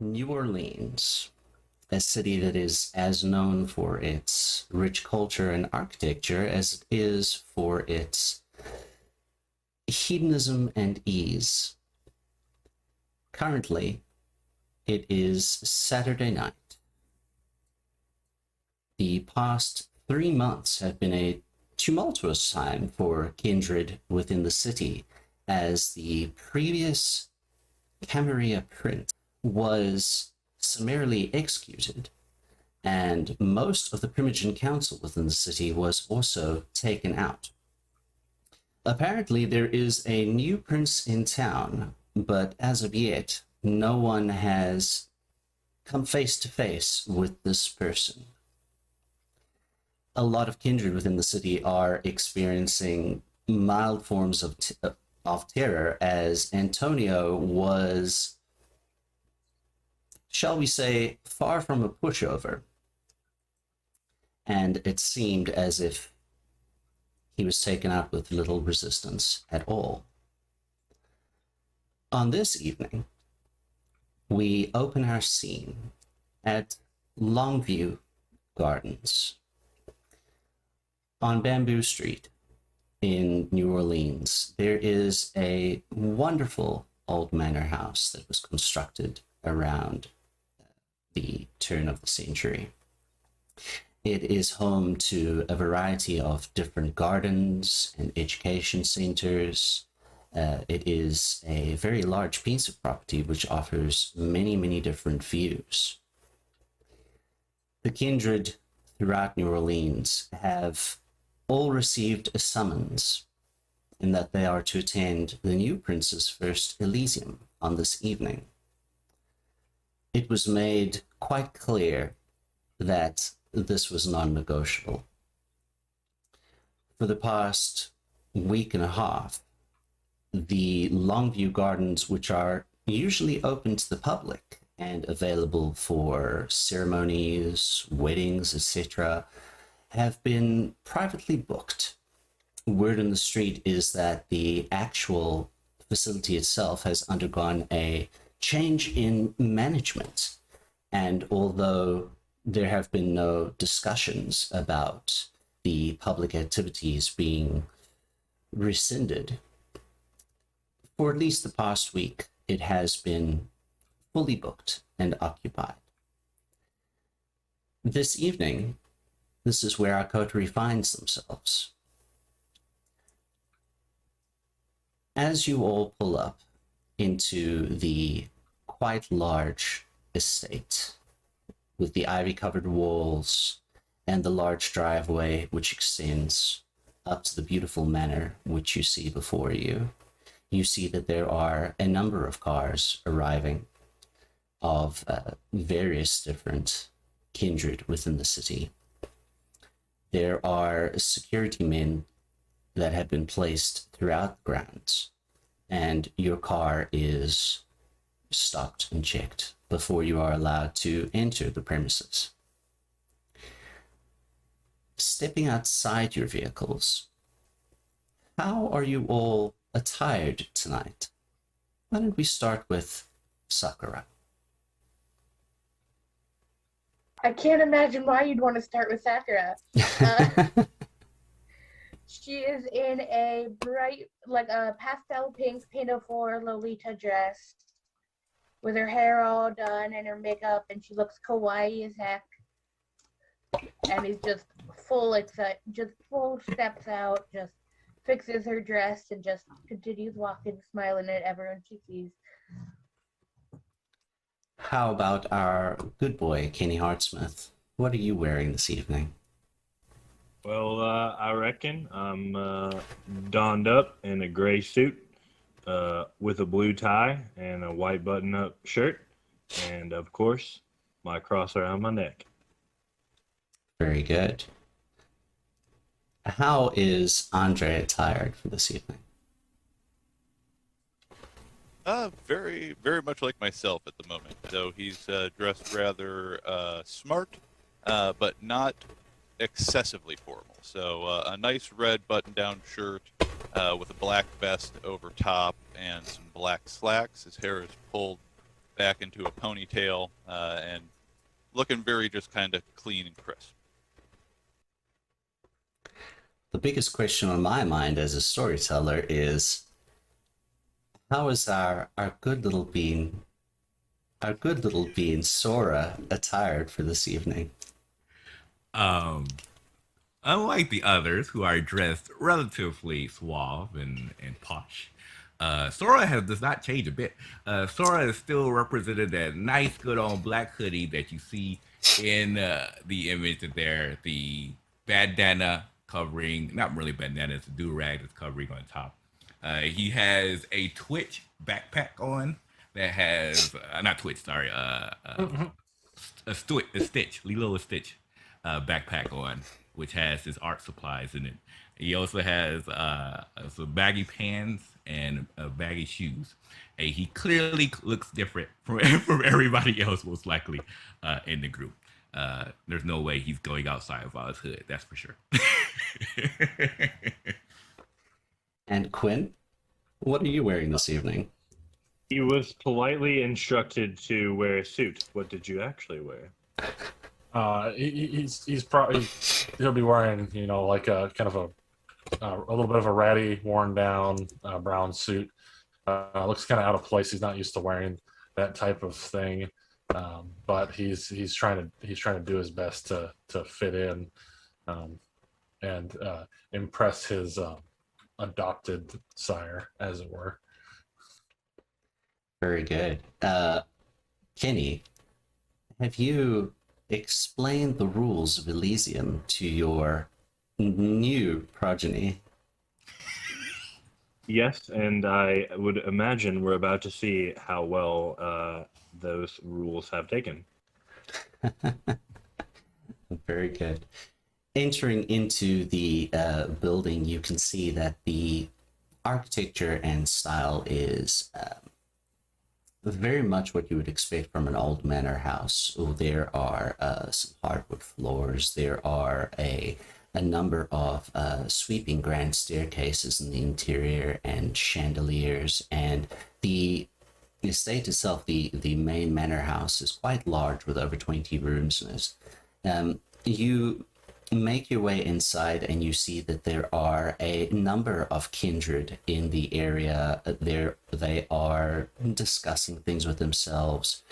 New Orleans, a city that is as known for its rich culture and architecture as it is for its hedonism and ease. Currently, it is Saturday night. The past 3 months have been a tumultuous time for kindred within the city, as the previous Camarilla prince was summarily executed, and most of the Primogen Council within the city was also taken out. Apparently, there is a new prince in town, but as of yet, no one has come face to face with this person. A lot of kindred within the city are experiencing mild forms of terror, as Antonio was, shall we say, far from a pushover, and it seemed as if he was taken out with little resistance at all. On this evening, we open our scene at Longview Gardens on Bamboo Street in New Orleans. There is a wonderful old manor house that was constructed around the turn of the century. It is home to a variety of different gardens and education centers. It is a very large piece of property which offers many, many different views. The kindred throughout New Orleans have all received a summons in that they are to attend the new prince's first Elysium on this evening. It was made quite clear that this was non-negotiable. For the past week and a half, the Longview Gardens, which are usually open to the public and available for ceremonies, weddings, etc., have been privately booked. Word on the street is that the actual facility itself has undergone a change in management, and although there have been no discussions about the public activities being rescinded, for at least the past week, it has been fully booked and occupied. This evening, this is where our coterie finds themselves. As you all pull up into the quite large estate with the ivy-covered walls and the large driveway which extends up to the beautiful manor which you see before you, you see that there are a number of cars arriving of various different kindred within the city. There are security men that have been placed throughout the grounds, and your car is stopped and checked before you are allowed to enter the premises. Stepping outside your vehicles, how are you all attired tonight? Why don't we start with Sakura? I can't imagine why you'd want to start with Sakura. She is in a bright, like a pastel pink pinafore Lolita dress with her hair all done and her makeup, and she looks kawaii as heck. And is just full steps out, just fixes her dress and just continues walking, smiling at everyone she sees. How about our good boy, Kenny Hartsmith? What are you wearing this evening? Well, I reckon I'm donned up in a gray suit with a blue tie and a white button-up shirt, and of course, my cross around my neck. Very good. How is André attired for this evening? Very, very much like myself at the moment. So he's dressed rather smart, but not excessively formal. So a nice red button-down shirt with a black vest over top and some black slacks. His hair is pulled back into a ponytail and looking very just kind of clean and crisp. The biggest question on my mind as a storyteller is, how is our good little bean Sora attired for this evening? Unlike the others who are dressed relatively suave and posh, Sora does not change a bit. Sora is still represented that nice, good old black hoodie that you see in the image there. The bandana covering, not really bandana, it's a do-rag that's covering on top. He has a Twitch backpack on that has, not Twitch, sorry, a Stitch, Lilo Stitch backpack on, which has his art supplies in it. He also has some baggy pants and baggy shoes. He clearly looks different from everybody else, most likely, in the group. There's no way he's going outside without his hood, that's for sure. And Quinn, what are you wearing this evening? He was politely instructed to wear a suit. What did you actually wear? He's probably he'll be wearing like a kind of a little bit of a ratty, worn down brown suit. Looks kind of out of place. He's not used to wearing that type of thing, but he's trying to do his best to fit in and impress his adopted sire, as it were. Very good. Kenny, have you explained the rules of Elysium to your new progeny? Yes, and I would imagine we're about to see how well those rules have taken. Very good. Entering into the building, you can see that the architecture and style is very much what you would expect from an old manor house. There are some hardwood floors. There are a number of sweeping grand staircases in the interior and chandeliers. And the estate itself, the main manor house, is quite large with over 20 rooms in it. You make your way inside and you see that there are a number of kindred in the area. They are discussing things with themselves.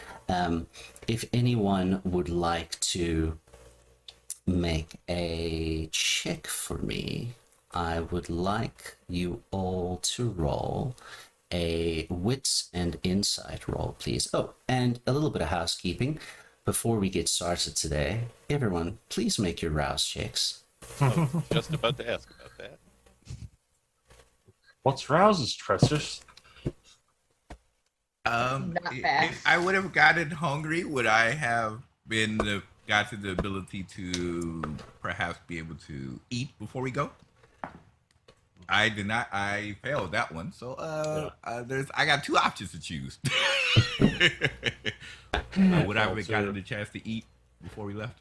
If anyone would like to make a check for me, I would like you all to roll a wits and insight roll, please. Oh, and a little bit of housekeeping. Before we get started today, everyone, please make your rouse checks. Just about to ask about that. What's rouses, Precious? Not fast. If I would have gotten hungry, would I have gotten the ability to perhaps be able to eat before we go? I did not. I failed that one. So I got two options to choose. Would I have gotten the chance to eat before we left?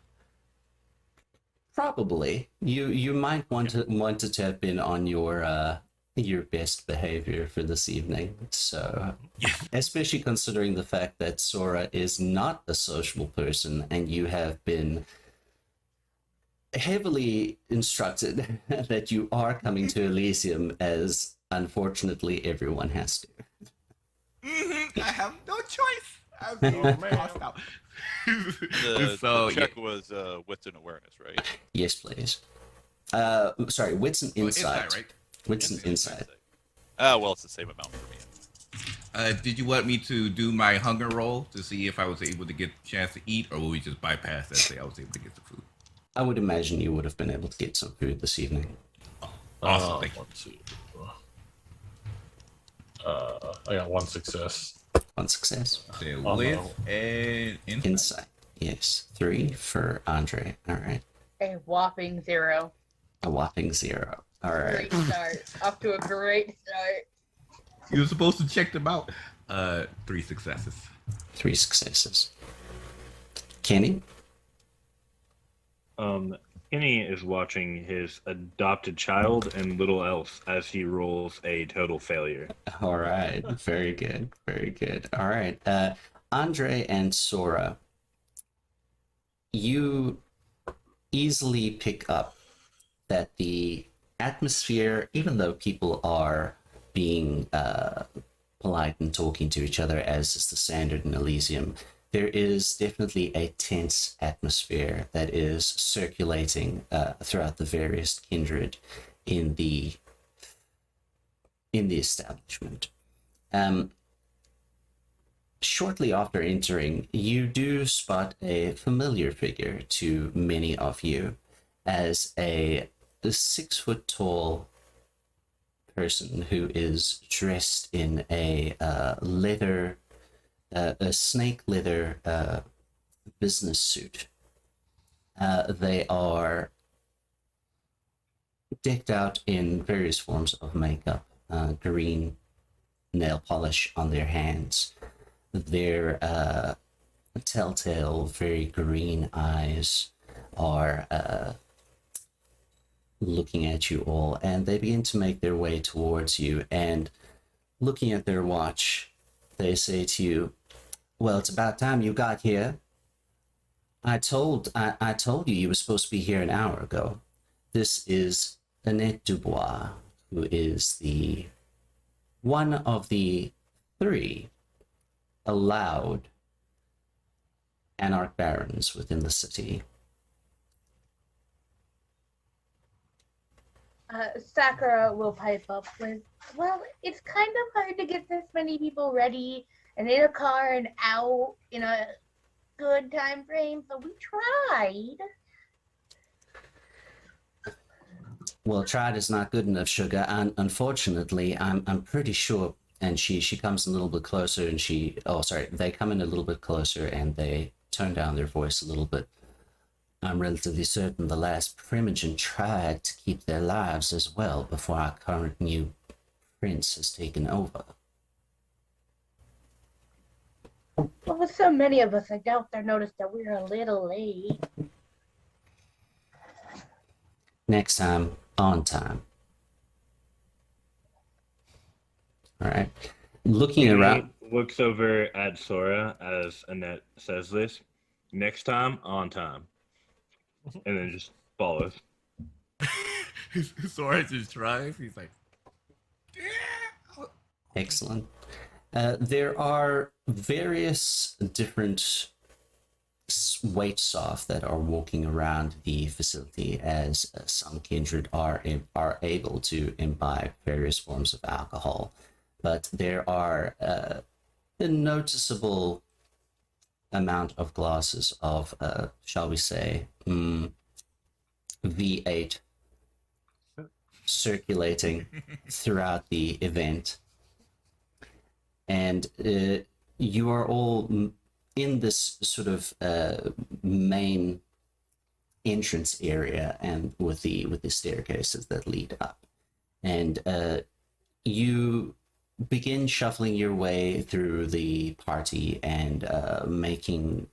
Probably. You might want to have been on your best behavior for this evening. So, especially considering the fact that Sora is not a sociable person, and you have been heavily instructed that you are coming to Elysium, as unfortunately everyone has to. I have no choice. I'm tossed out. The check was wits and awareness, right? Yes, please. Sorry, wits and insight. Right? What's an insight? Well, it's the same amount for me. Did you want me to do my hunger roll to see if I was able to get a chance to eat, or will we just bypass that, say I was able to get the food? I would imagine you would have been able to get some food this evening. Awesome, thank you. Let's see. I got one success. One success. So Oh, with no. an insight. Insight. Yes. 3 for André. All right. A whopping 0. A whopping 0. All right. Great start. Off to a great start. You were supposed to check them out. 3 successes. 3 successes. Kenny? Kenny is watching his adopted child and little else as he rolls a total failure. All right. Very good. Very good. All right. André and Sora, you easily pick up that the atmosphere, even though people are being polite and talking to each other as is the standard in Elysium, there is definitely a tense atmosphere that is circulating throughout the various kindred in the establishment. Shortly after entering, you do spot a familiar figure to many of you as a 6-foot-tall person who is dressed in a snake leather business suit. They are decked out in various forms of makeup, green nail polish on their hands. Their telltale, very green eyes are looking at you all, and they begin to make their way towards you, and looking at their watch, they say to you, "Well, it's about time you got here. I told you you were supposed to be here an hour ago. This is Annette Dubois, who is the one of the 3 allowed anarch barons within the city." Sakura will pipe up with, "Well, it's kind of hard to get this many people ready and in a car and out in a good time frame, but we tried." Well, tried is not good enough, sugar. And unfortunately, I'm pretty sure. And she comes a little bit closer, and they come in a little bit closer, and they turn down their voice a little bit. "I'm relatively certain the last Primogen tried to keep their lives as well before our current new prince has taken over." But with so many of us, I doubt they noticed that we were a little late. Next time, on time. All right. Looking Kenny around. looks over at Sora as Annette says this. Next time, on time. And then just follows. Sora just tries. He's like, Excellent. There are various different wait staff that are walking around the facility, as some kindred are able to imbibe various forms of alcohol, but there are a noticeable amount of glasses of, shall we say, V8 circulating throughout the event. And you are all in this sort of main entrance area, and with the staircases that lead up. And you begin shuffling your way through the party and making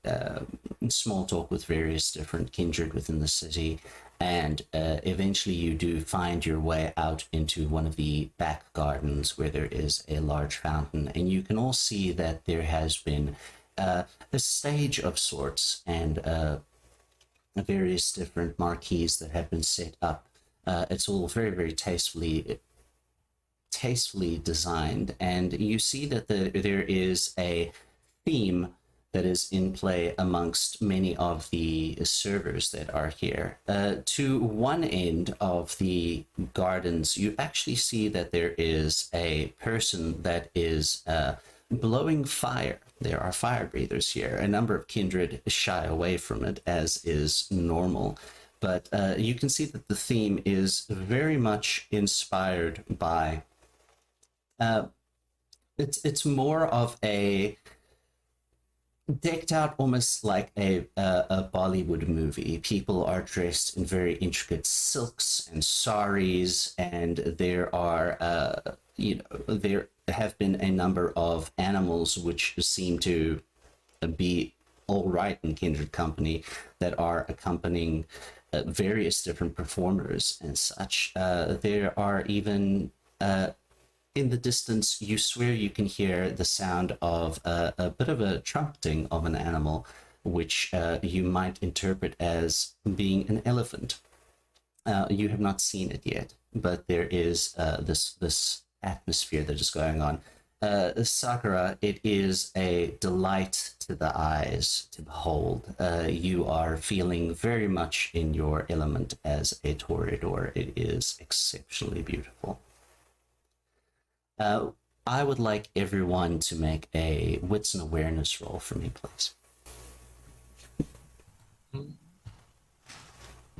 small talk with various different kindred within the city, and eventually you do find your way out into one of the back gardens where there is a large fountain, and you can all see that there has been a stage of sorts and various different marquees that have been set up. It's all very, very tastefully designed, and you see that there is a theme that is in play amongst many of the servers that are here. To one end of the gardens, you actually see that there is a person that is blowing fire. There are fire breathers here. A number of kindred shy away from it, as is normal. But you can see that the theme is very much inspired by... it's more of a decked out almost like a Bollywood movie. People are dressed in very intricate silks and saris, and there are there have been a number of animals which seem to be all right in kindred company that are accompanying various different performers and such. There are even in the distance, you swear you can hear the sound of a bit of a trumpeting of an animal, which you might interpret as being an elephant. You have not seen it yet, but there is this atmosphere that is going on. Sakura, it is a delight to the eyes to behold. You are feeling very much in your element as a toreador. It is exceptionally beautiful. I would like everyone to make a wits and awareness roll for me, please.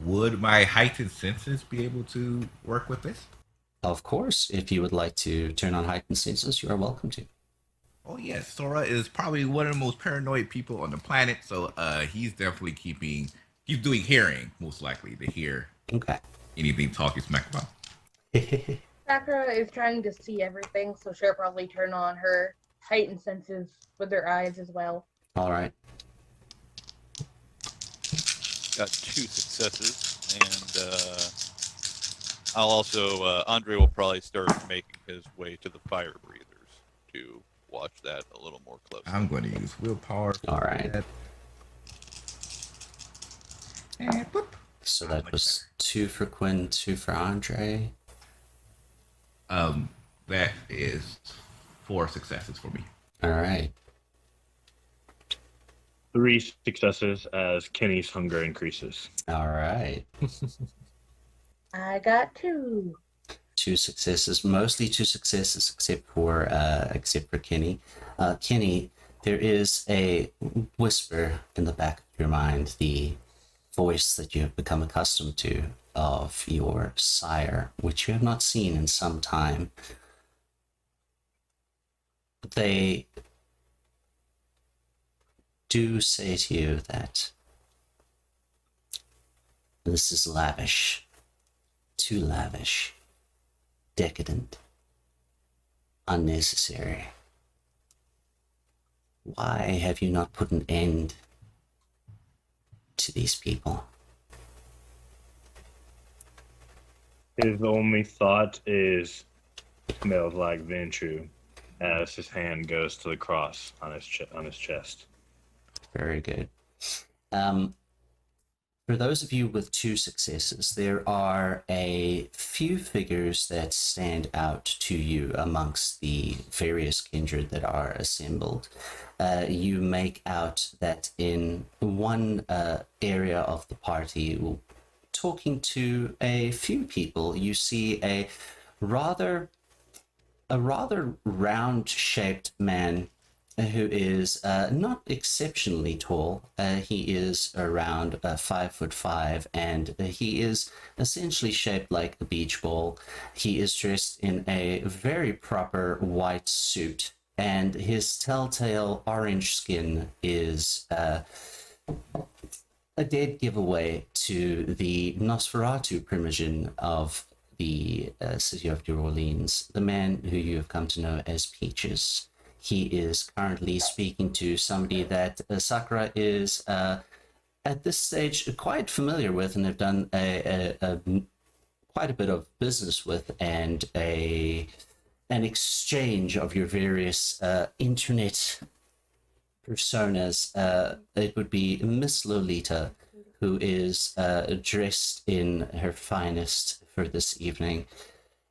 Would my heightened senses be able to work with this? Of course, if you would like to turn on heightened senses, you are welcome to. Oh yes, Sora is probably one of the most paranoid people on the planet, so he's definitely he's doing hearing, most likely, to hear Okay. anything talking smack about. Sakura is trying to see everything, so she'll probably turn on her heightened senses with her eyes as well. All right. Got 2 successes, and I'll also, Andre will probably start making his way to the fire breathers to watch that a little more closely. I'm going to use willpower. All right. And whoop. So that was 2 for Quinn, 2 for Andre. That is 4 successes for me. All right. 3 successes as Kenny's hunger increases. All right. I got 2. 2 successes, mostly 2 successes, except for Kenny. Kenny, there is a whisper in the back of your mind, the voice that you have become accustomed to of your sire, which you have not seen in some time. They do say to you that this is lavish, too lavish, decadent, unnecessary. Why have you not put an end to these people? His only thought is, smells like Ventrue, as his hand goes to the cross on his chest. Very good. For those of you with 2 successes, there are a few figures that stand out to you amongst the various kindred that are assembled. You make out that in one area of the party, talking to a few people, you see a rather round-shaped man who is not exceptionally tall. He is around 5'5", and he is essentially shaped like a beach ball. He is dressed in a very proper white suit, and his telltale orange skin is a dead giveaway to the Nosferatu primogen of the city of New Orleans, the man who you have come to know as Peaches. He is currently speaking to somebody that Sakura is at this stage quite familiar with, and have done quite a bit of business with, and an exchange of your various internet personas. It would be Miss Lolita, who is dressed in her finest for this evening.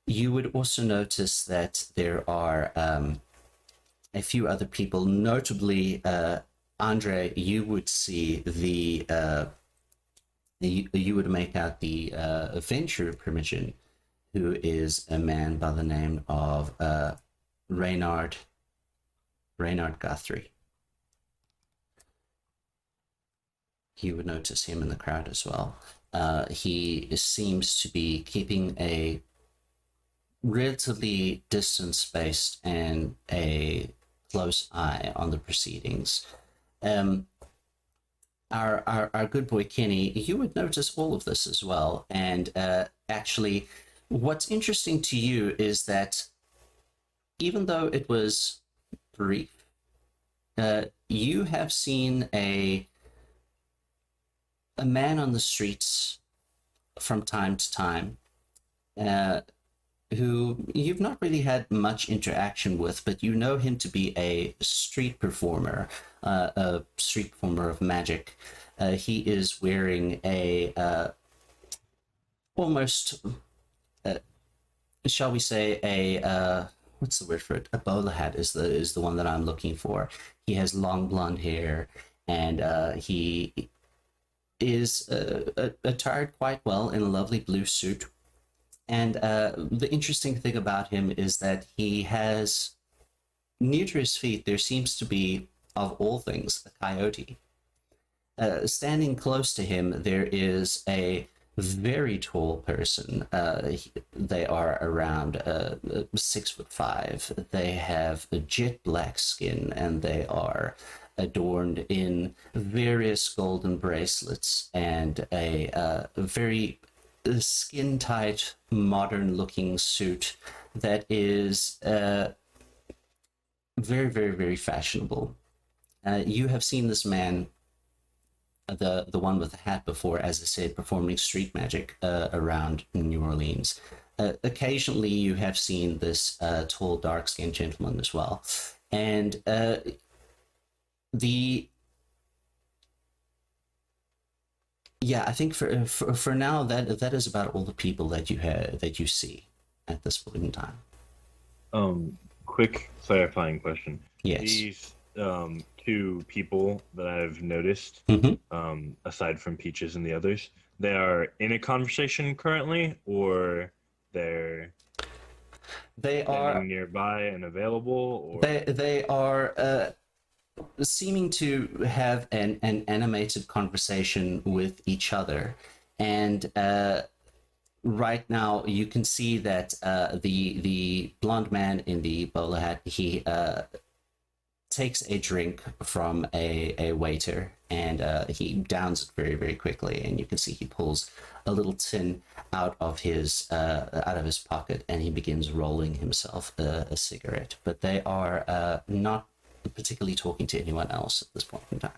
You would also notice that there are a few other people, notably Andre, you would see you would make out the venture primogen, who is a man by the name of Reynard Guthrie. You would notice him in the crowd as well. He seems to be keeping a relatively distance-based and a close eye on the proceedings. Our good boy Kenny, you would notice all of this as well. And actually, what's interesting to you is that even though it was brief, you have seen a man on the streets from time to time, who you've not really had much interaction with, but you know him to be a street performer of magic. He is wearing a almost, shall we say, a what's the word for it? A bowler hat is the one that I'm looking for. He has long blonde hair, and he is attired quite well in a lovely blue suit. And the interesting thing about him is that he has, near to his feet, there seems to be, of all things, a coyote. Standing close to him, there is a very tall person. They are around 6'5". They have a jet black skin, and they are adorned in various golden bracelets and a very skin tight, modern looking suit that is very, very, very fashionable. You have seen this man, the one with the hat, before, as I said, performing street magic around New Orleans. Occasionally, you have seen this tall, dark skinned gentleman as well. And I think for now that is about all the people that you see at this point in time. Quick clarifying question. Yes. These two people that I've noticed, aside from Peaches and the others, they are in a conversation currently, or they are nearby and available, or they are seeming to have an animated conversation with each other. And right now you can see that the blonde man in the bowler hat, he takes a drink from a waiter, and he downs it very, very quickly, and you can see he pulls a little tin out of his pocket, and he begins rolling himself a cigarette. But they are not particularly talking to anyone else at this point in time.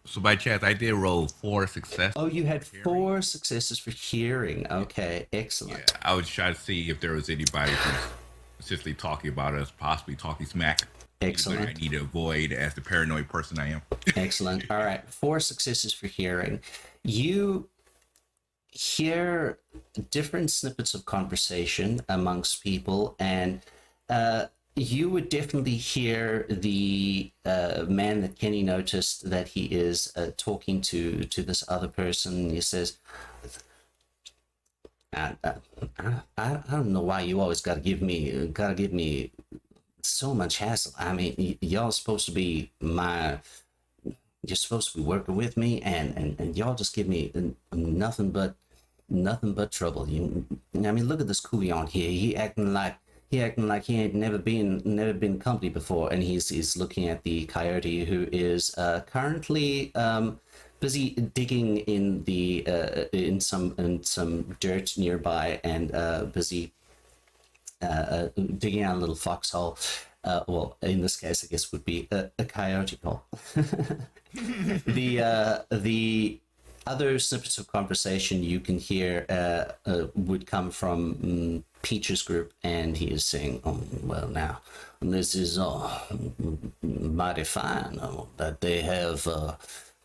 So by chance, I did roll 4 successes. Oh, you had 4 successes for hearing. Okay, excellent. Yeah, I was trying to see if there was anybody who's essentially talking about us, possibly talking smack. Excellent. I need to avoid as the paranoid person I am. Excellent. All right, 4 successes for hearing. You hear different snippets of conversation amongst people, and you would definitely hear the man that Kenny noticed that he is talking to this other person. He says, I don't know why you always gotta give me so much hassle. I mean, y'all supposed to be you're supposed to be working with me, and y'all just give me nothing but trouble. I mean, look at this coolie on here. He acting like he ain't never been company before, and he's looking at the coyote, who is currently busy digging in the in some dirt nearby, and busy digging out a little foxhole. Well, in this case, I guess would be a coyote hole. The other snippets of conversation you can hear would come from Peach's group, and he is saying, "Oh, well, now this is mighty fine that they have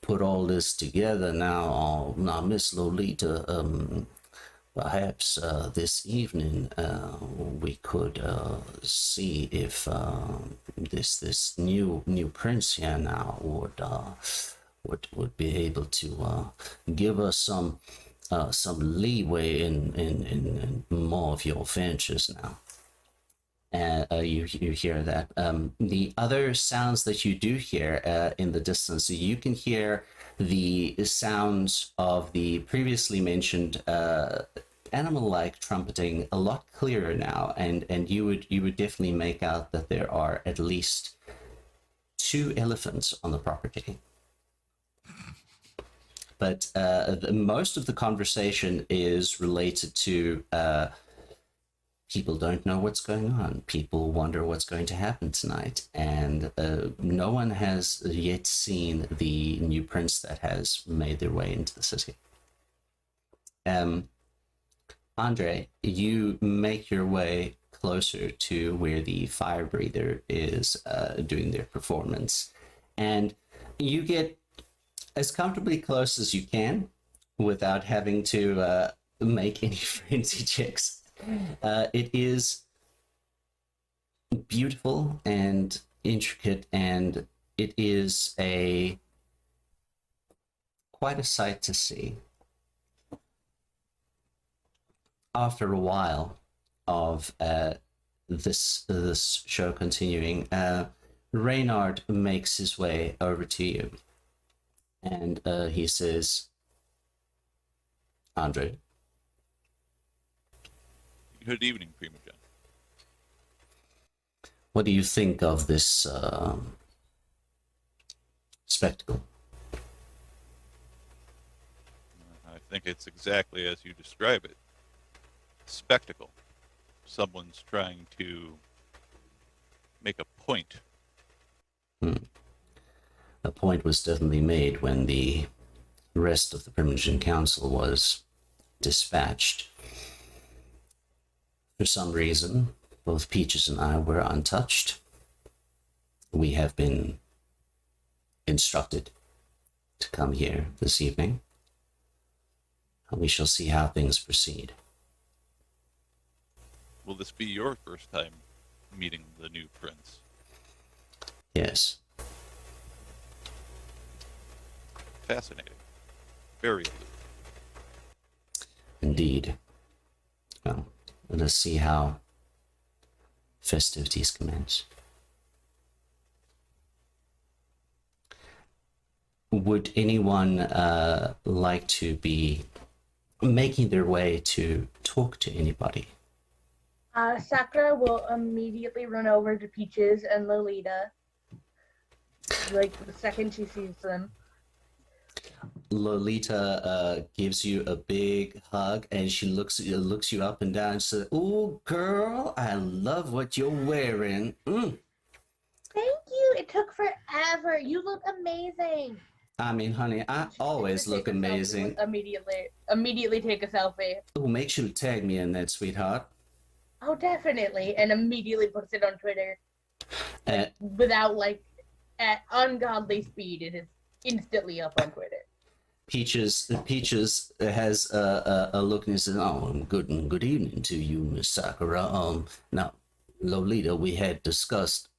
put all this together. Now Miss Lolita, perhaps this evening we could see if this new prince here now would be able to give us some leeway in more of your ventures now. You hear that. The other sounds that you do hear in the distance, you can hear the sounds of the previously mentioned animal-like trumpeting a lot clearer now, and you would definitely make out that there are at least 2 elephants on the property. But most of the conversation is related to people don't know what's going on. People wonder what's going to happen tonight. And no one has yet seen the new prince that has made their way into the city. André, you make your way closer to where the fire breather is doing their performance. And you get as comfortably close as you can without having to make any frenzy checks. It is beautiful and intricate, and it is quite a sight to see. After a while of this show continuing, Reynard makes his way over to you, and he says, André. Good evening, Primogen. What do you think of this spectacle? I think it's exactly as you describe it. Spectacle. Someone's trying to make a point. A point was definitely made when the rest of the Primogen Council was dispatched. For some reason, both Peaches and I were untouched. We have been instructed to come here this evening, and we shall see how things proceed. Will this be your first time meeting the new prince? Yes. Fascinating. Very good. Indeed. Well, let us see how festivities commence. Would anyone like to be making their way to talk to anybody? Sakura will immediately run over to Peaches and Lolita, like the second she sees them. Lolita gives you a big hug, and she looks you up and down and says, "Oh, girl, I love what you're wearing." Thank you. It took forever. You look amazing. I mean, honey, I always look amazing. Immediately take a selfie. Oh, make sure to tag me in that, sweetheart. Oh, definitely. And immediately puts it on Twitter. Without, at ungodly speed, it is instantly up on Twitter. Peaches has a look and says, "Oh, good evening to you, Miss Sakura. Now, Lolita, we had discussed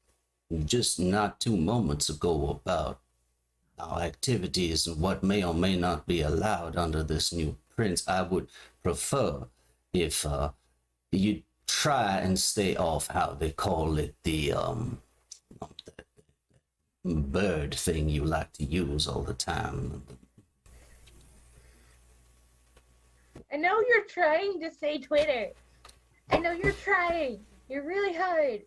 just not 2 moments ago about our activities and what may or may not be allowed under this new prince. I would prefer if you try and stay off how they call it, the bird thing you like to use all the time." I know you're trying to say Twitter. I know you're trying. You're really hard.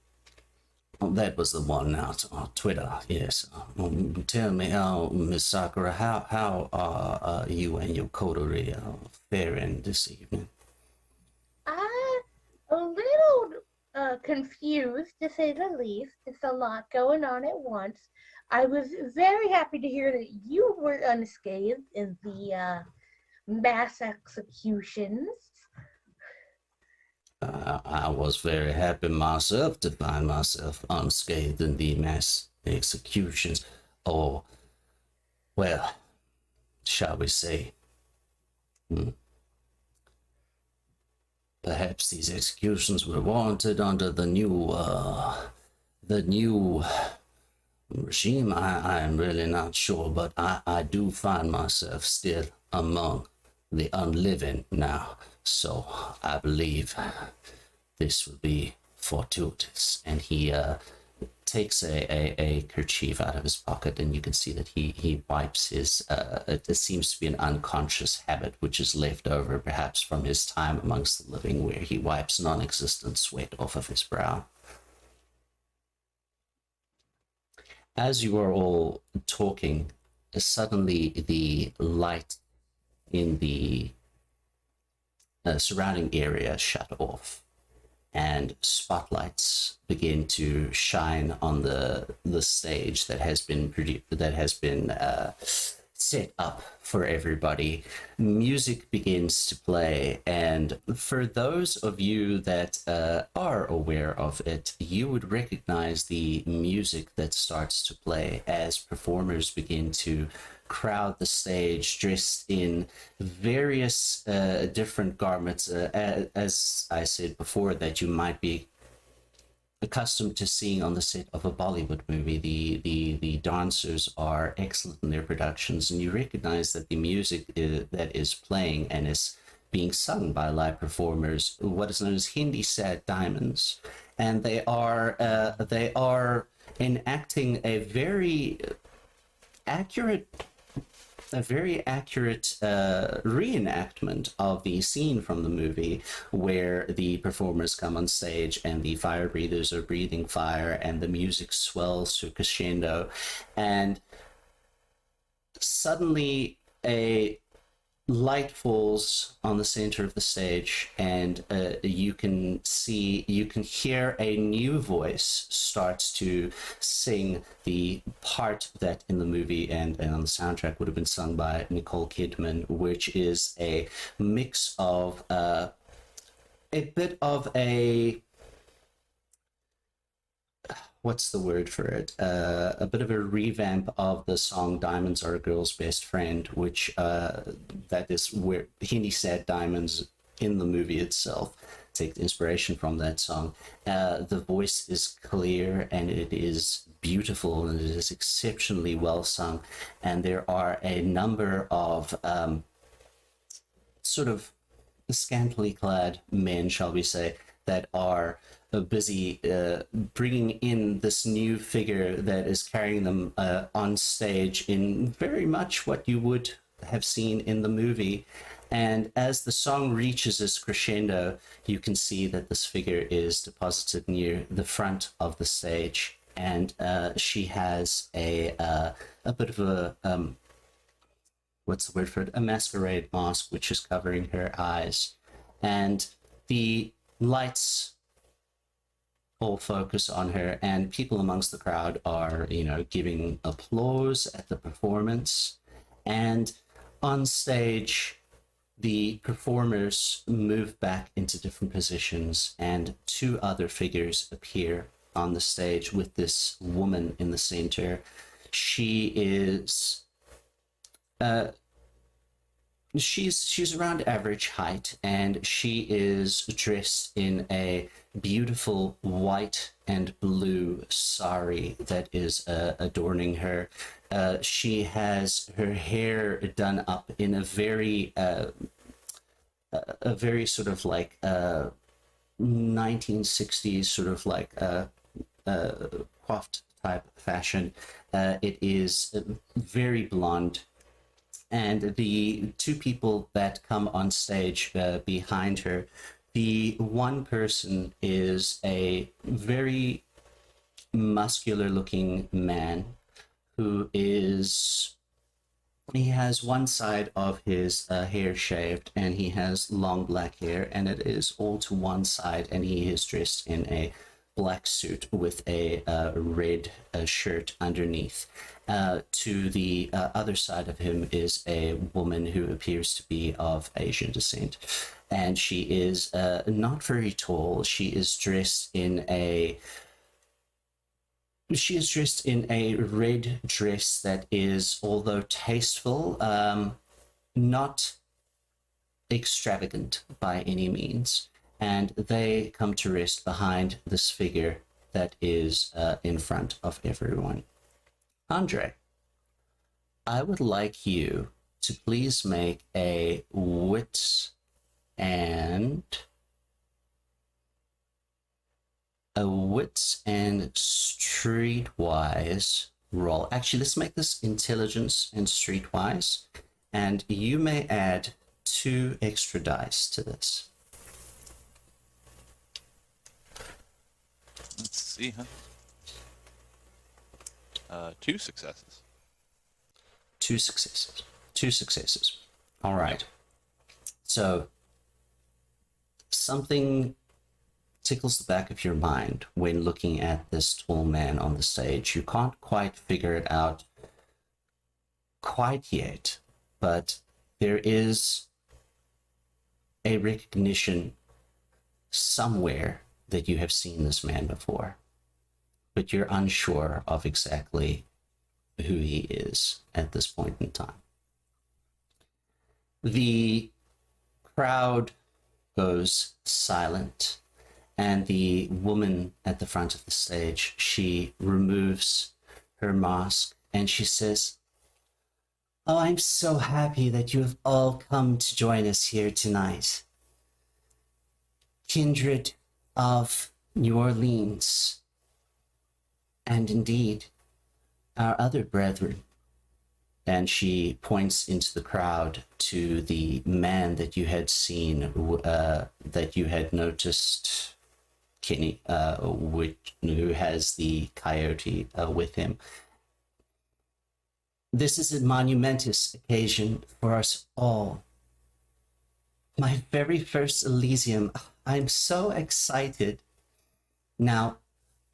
Oh, that was the one out on Twitter, yes. Tell me, Miss Sakura, how are you and your coterie faring this evening? I'm a little confused, to say the least. It's a lot going on at once. I was very happy to hear that you were unscathed in the mass executions. I was very happy myself to find myself unscathed in the mass executions, or, well, shall we say, perhaps these executions were warranted under the new regime. I'm really not sure, but I do find myself still among the unliving now. So I believe this will be fortuitous. And he takes a kerchief out of his pocket, and you can see that he wipes his, it seems to be an unconscious habit which is left over perhaps from his time amongst the living, where he wipes non-existent sweat off of his brow. As you are all talking, suddenly the light in the surrounding area shut off, and spotlights begin to shine on the stage that has been set up for everybody. Music begins to play, and for those of you that are aware of it, you would recognize the music that starts to play as performers begin to crowd the stage, dressed in various different garments, as I said before, that you might be accustomed to seeing on the set of a Bollywood movie. The dancers are excellent in their productions, and you recognize that the music that is playing and is being sung by live performers, what is known as Hindi sad diamonds, and they are enacting a very accurate reenactment of the scene from the movie, where the performers come on stage and the fire breathers are breathing fire and the music swells to crescendo, and suddenly a light falls on the center of the stage, and you can hear a new voice starts to sing the part that in the movie and on the soundtrack would have been sung by Nicole Kidman, which is a mix of a bit of a, what's the word for it? A bit of a revamp of the song "Diamonds Are a Girl's Best Friend," which that is where Hindi sad diamonds in the movie itself take inspiration from that song. The voice is clear and it is beautiful and it is exceptionally well sung, and there are a number of sort of scantily clad men, shall we say, that are busy bringing in this new figure that is carrying them on stage in very much what you would have seen in the movie. And as the song reaches its crescendo, you can see that this figure is deposited near the front of the stage, and she has a bit of a what's the word for it? A masquerade mask, which is covering her eyes, and the lights all focus on her, and people amongst the crowd are, giving applause at the performance. And on stage, the performers move back into different positions, and two other figures appear on the stage with this woman in the center. She is she's around average height, and she is dressed in a beautiful white and blue sari that is adorning her. She has her hair done up in a very sort of like 1960s sort of like coiffed type fashion. It is very blonde. And the two people that come on stage behind her, the one person is a very muscular looking man who is, he has one side of his hair shaved, and he has long black hair, and it is all to one side, and he is dressed in a black suit with a red shirt underneath. To the other side of him is a woman who appears to be of Asian descent, and she is not very tall. She is dressed in a red dress that is, although tasteful, not extravagant by any means. and they come to rest behind this figure that is in front of everyone. André, I would like you to please make a wits and streetwise roll. Actually, let's make this intelligence and streetwise, and you may add 2 extra dice to this. Let's see, huh? 2 successes. 2 successes. 2 successes. All right. So something tickles the back of your mind when looking at this tall man on the stage. You can't quite figure it out quite yet, but there is a recognition somewhere that you have seen this man before, but you're unsure of exactly who he is at this point in time. The crowd goes silent, and the woman at the front of the stage, she removes her mask and she says, "Oh, I'm so happy that you have all come to join us here tonight. Kindred of New Orleans, and indeed our other brethren." And she points into the crowd to the man that you had seen, that you had noticed, Kenny, who has the coyote with him. "This is a monumentous occasion for us all. My very first Elysium. I'm so excited. Now,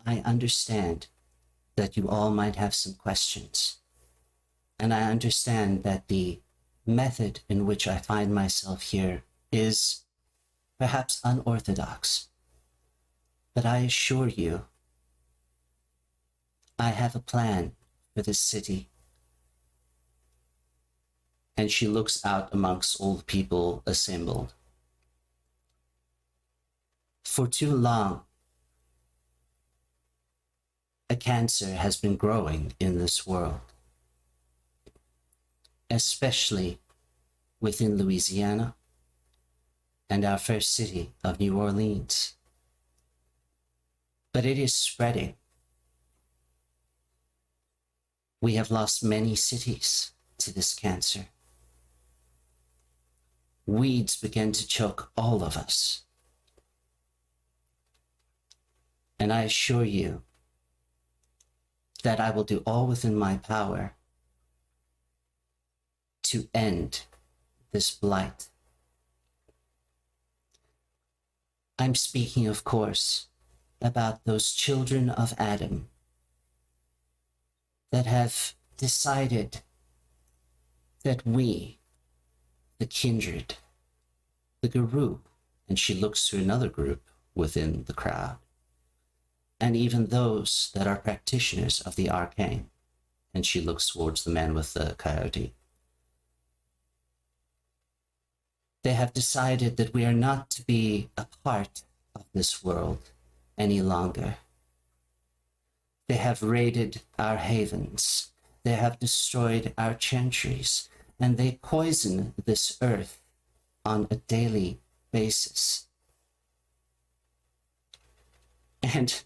I understand that you all might have some questions. And I understand that the method in which I find myself here is perhaps unorthodox. But I assure you, I have a plan for this city." And she looks out amongst all the people assembled. "For too long, a cancer has been growing in this world, especially within Louisiana and our first city of New Orleans. But it is spreading. We have lost many cities to this cancer. Weeds began to choke all of us. And I assure you that I will do all within my power to end this blight. I'm speaking, of course, about those children of Adam that have decided that we, the kindred, the group," and she looks to another group within the crowd, "and even those that are practitioners of the arcane," and she looks towards the man with the coyote. "They have decided that we are not to be a part of this world any longer. They have raided our havens. They have destroyed our chantries, and they poison this earth on a daily basis. And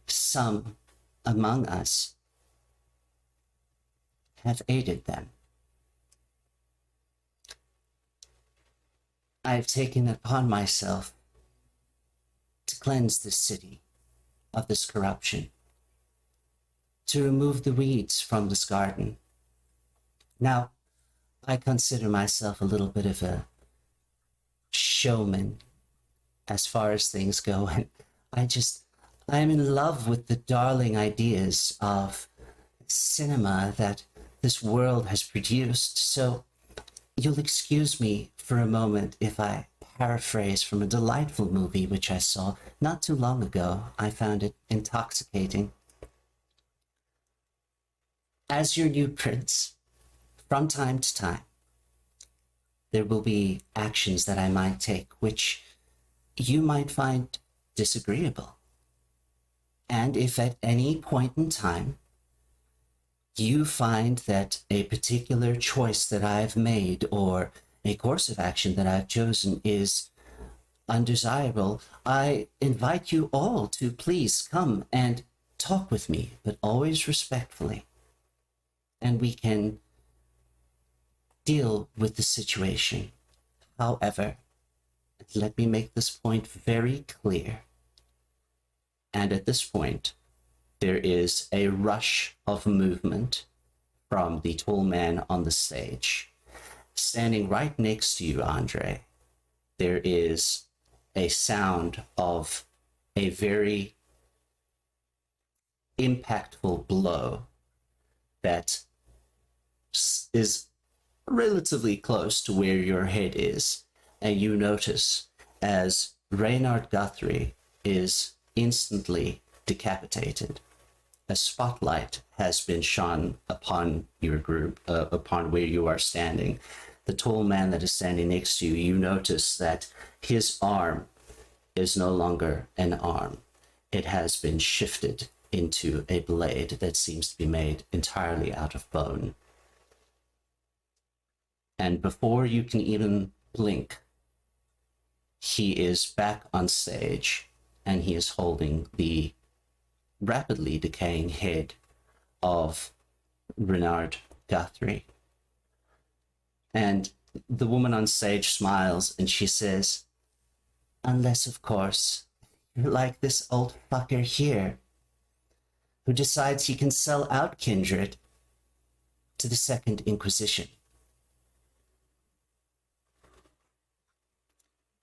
some among us have aided them. I have taken it upon myself to cleanse this city of this corruption, to remove the weeds from this garden. Now, I consider myself a little bit of a showman as far as things go, and I'm in love with the darling ideas of cinema that this world has produced. So you'll excuse me for a moment if I paraphrase from a delightful movie which I saw not too long ago. I found it intoxicating. As your new prince, from time to time, there will be actions that I might take which you might find disagreeable. And if at any point in time you find that a particular choice that I've made or a course of action that I've chosen is undesirable, I invite you all to please come and talk with me, but always respectfully. And we can deal with the situation. However, let me make this point very clear. And at this point, there is a rush of movement from the tall man on the stage. Standing right next to you, André, there is a sound of a very impactful blow that is relatively close to where your head is, and you notice as Reynard Guthrie is instantly decapitated. A spotlight has been shone upon your group, upon where you are standing. The tall man that is standing next to you, you notice that his arm is no longer an arm. It has been shifted into a blade that seems to be made entirely out of bone. And before you can even blink, he is back on stage, and he is holding the rapidly decaying head of Renard Guthrie. And the woman on stage smiles and she says, unless, of course, you're like this old fucker here, who decides he can sell out Kindred to the Second Inquisition.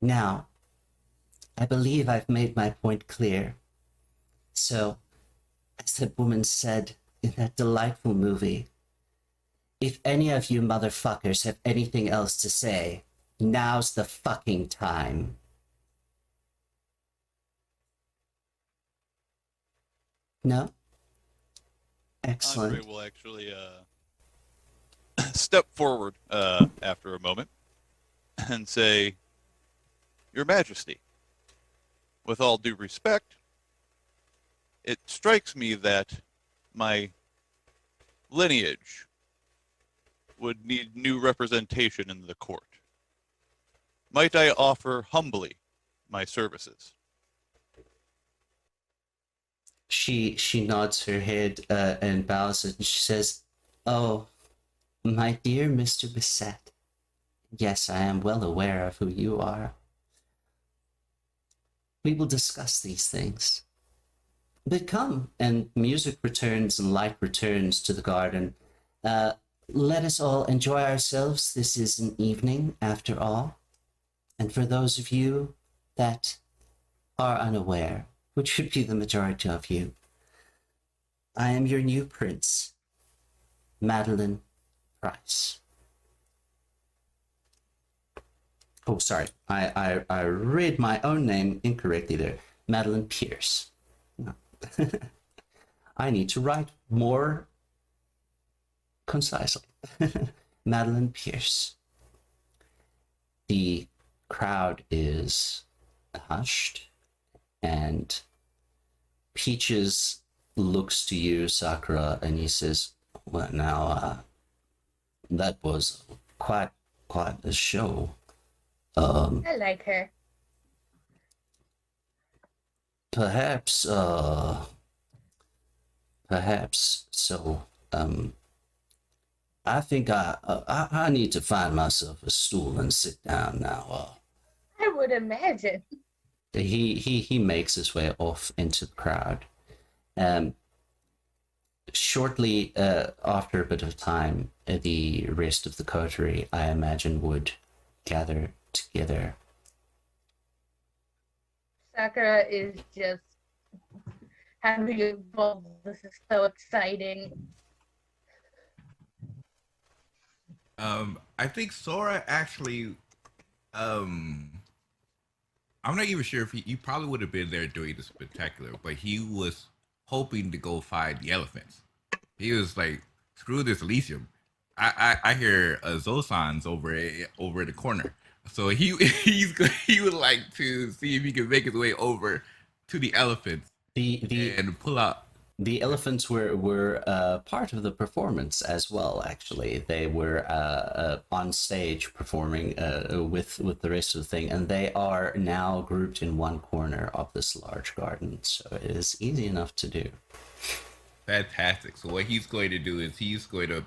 Now, I believe I've made my point clear. So, as that woman said in that delightful movie, if any of you motherfuckers have anything else to say, now's the fucking time. No? Excellent. André will actually step forward after a moment and say, Your Majesty, with all due respect, it strikes me that my lineage would need new representation in the court. Might I offer humbly my services? She nods her head and bows and she says, oh, my dear Mr. Bissett, yes, I am well aware of who you are. We will discuss these things. But come, and music returns and light returns to the garden. Let us all enjoy ourselves. This is an evening, after all. And for those of you that are unaware, which would be the majority of you, I am your new prince, Madeline Pierce. Oh, sorry, I read my own name incorrectly there. Madeline Pierce. No. I need to write more concisely. Madeline Pierce. The crowd is hushed, and Peaches looks to you, Sakura, and he says, well, now, that was quite a show. I like her. Perhaps so. I think I need to find myself a stool and sit down now. I would imagine. He makes his way off into the crowd. Shortly after a bit of time, the rest of the coterie, I imagine, would gather together. Sakura is just having a ball. This is so exciting. I think Sora actually, I'm not even sure if he probably would have been there during the spectacular, but he was hoping to go find the elephants. He was like, screw this Elysium. I hear Zosan's over in the corner. So he would like to see if he can make his way over to the elephants The and pull out. the elephants were part of the performance as well. Actually, they were on stage performing with the rest of the thing, and they are now grouped in one corner of this large garden. So it is easy enough to do. Fantastic. So what he's going to do is he's going to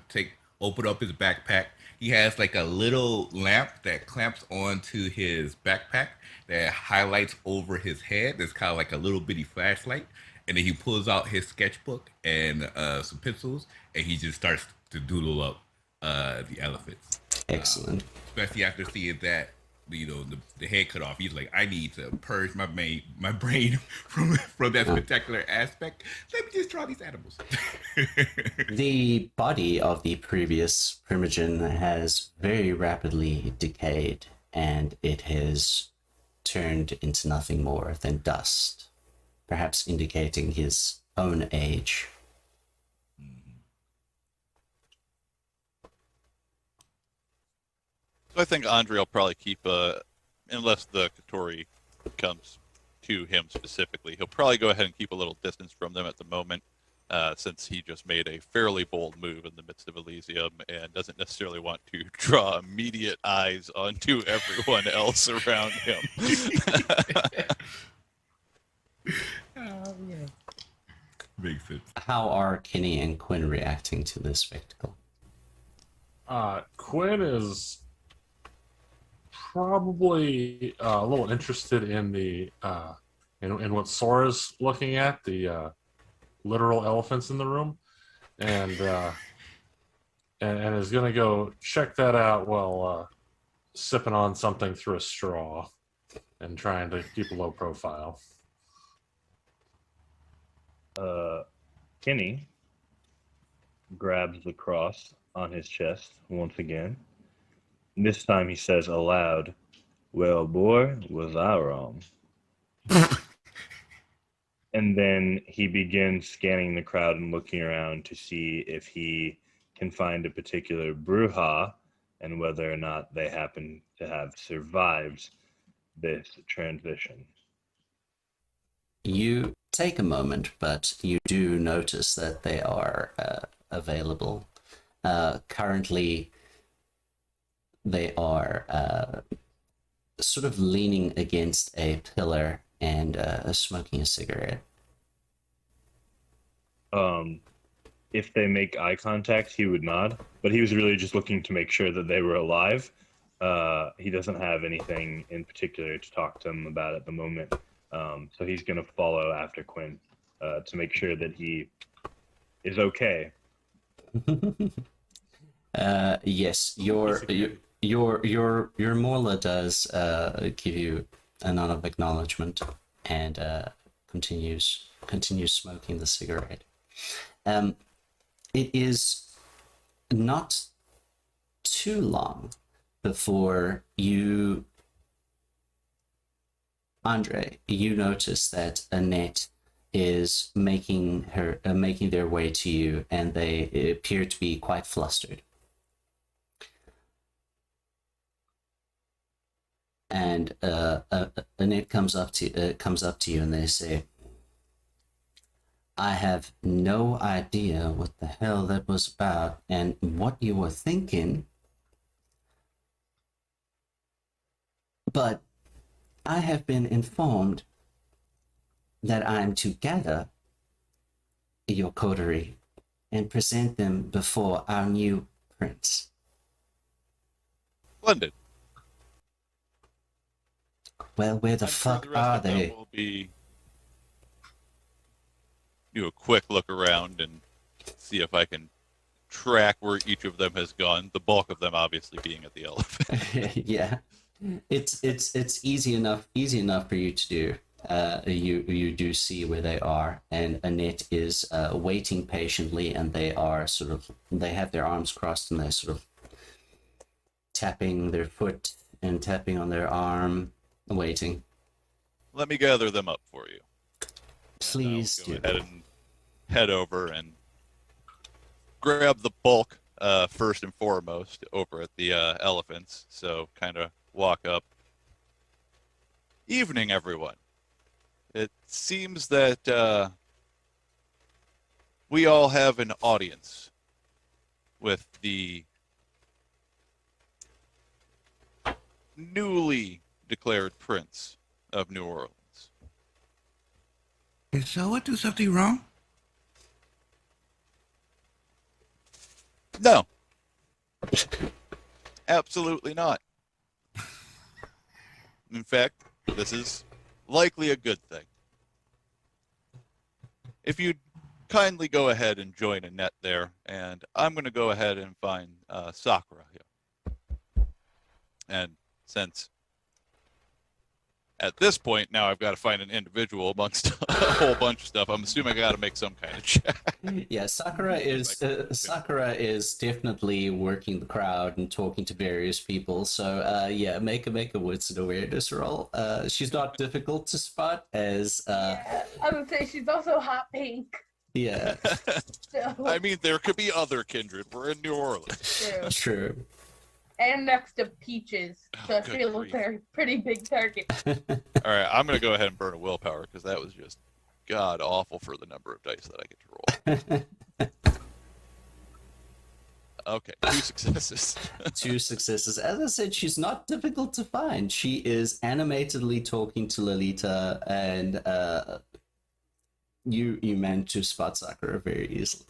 open up his backpack. He has like a little lamp that clamps onto his backpack that highlights over his head. It's kind of like a little bitty flashlight. And then he pulls out his sketchbook and some pencils, and he just starts to doodle up the elephants. Excellent. Especially after seeing that, the head cut off. He's like, I need to purge my brain from that spectacular aspect. Let me just draw these animals. The body of the previous primogen has very rapidly decayed, and it has turned into nothing more than dust, perhaps indicating his own age. So I think André will probably keep, unless the Coterie comes to him specifically, he'll probably go ahead and keep a little distance from them at the moment, since he just made a fairly bold move in the midst of Elysium and doesn't necessarily want to draw immediate eyes onto everyone else around him. Oh, yeah. Makes sense. How are Kenny and Quinn reacting to this spectacle? Quinn is probably a little interested in the in what Sora's looking at, the literal elephants in the room, and is going to go check that out while sipping on something through a straw and trying to keep a low profile. Kenny grabs the cross on his chest once again. This time he says aloud, "Well, boy, was I wrong." And then he begins scanning the crowd and looking around to see if he can find a particular Bruja and whether or not they happen to have survived this transition. You take a moment, but you do notice that they are available. Currently, they are sort of leaning against a pillar and smoking a cigarette. If they make eye contact, he would nod, but he was really just looking to make sure that they were alive. He doesn't have anything in particular to talk to them about at the moment. So he's going to follow after Quinn to make sure that he is okay. Yes, your Morla does give you a nod of acknowledgement and continues smoking the cigarette. It is not too long before you, André, you notice that Annette is making their way to you, and they appear to be quite flustered. And Annette comes up to you, and they say, "I have no idea what the hell that was about and what you were thinking, but I have been informed that I am to gather your coterie and present them before our new prince." Splendid. Well, where the I'm sure fuck the rest are of them they? will be do a quick look around and see if I can track where each of them has gone. The bulk of them obviously being at the elephant. Yeah, it's easy enough for you to do. You do see where they are, and Annette is waiting patiently, and they have their arms crossed, and they're sort of tapping their foot and tapping on their arm, waiting. Let me gather them up for you. Please Go do. ahead and head over and grab the bulk first and foremost over at the elephants. So kind of walk up. Evening, everyone. It seems that we all have an audience with the newly declared Prince of New Orleans. Did Soa do something wrong? No. Absolutely not. In fact, this is likely a good thing. If you'd kindly go ahead and join Annette there, and I'm going to go ahead and find Sakura here. And since at this point now I've got to find an individual amongst a whole bunch of stuff, I'm assuming I got to make some kind of check. Yeah, Sakura is definitely working the crowd and talking to various people. So yeah, make a wits and awareness roll. She's not difficult to spot as Yeah, I would say she's also hot pink. yeah, So I mean, there could be other kindred. We're in New Orleans. true. true. And next to Peaches, so I Good feel grief. they're a pretty big target. All right, I'm going to go ahead and burn a willpower because that was just god awful for the number of dice that I get to roll. Okay, 2 successes. 2 successes. As I said, she's not difficult to find. She is animatedly talking to Lolita, and you managed to spot Sakura very easily.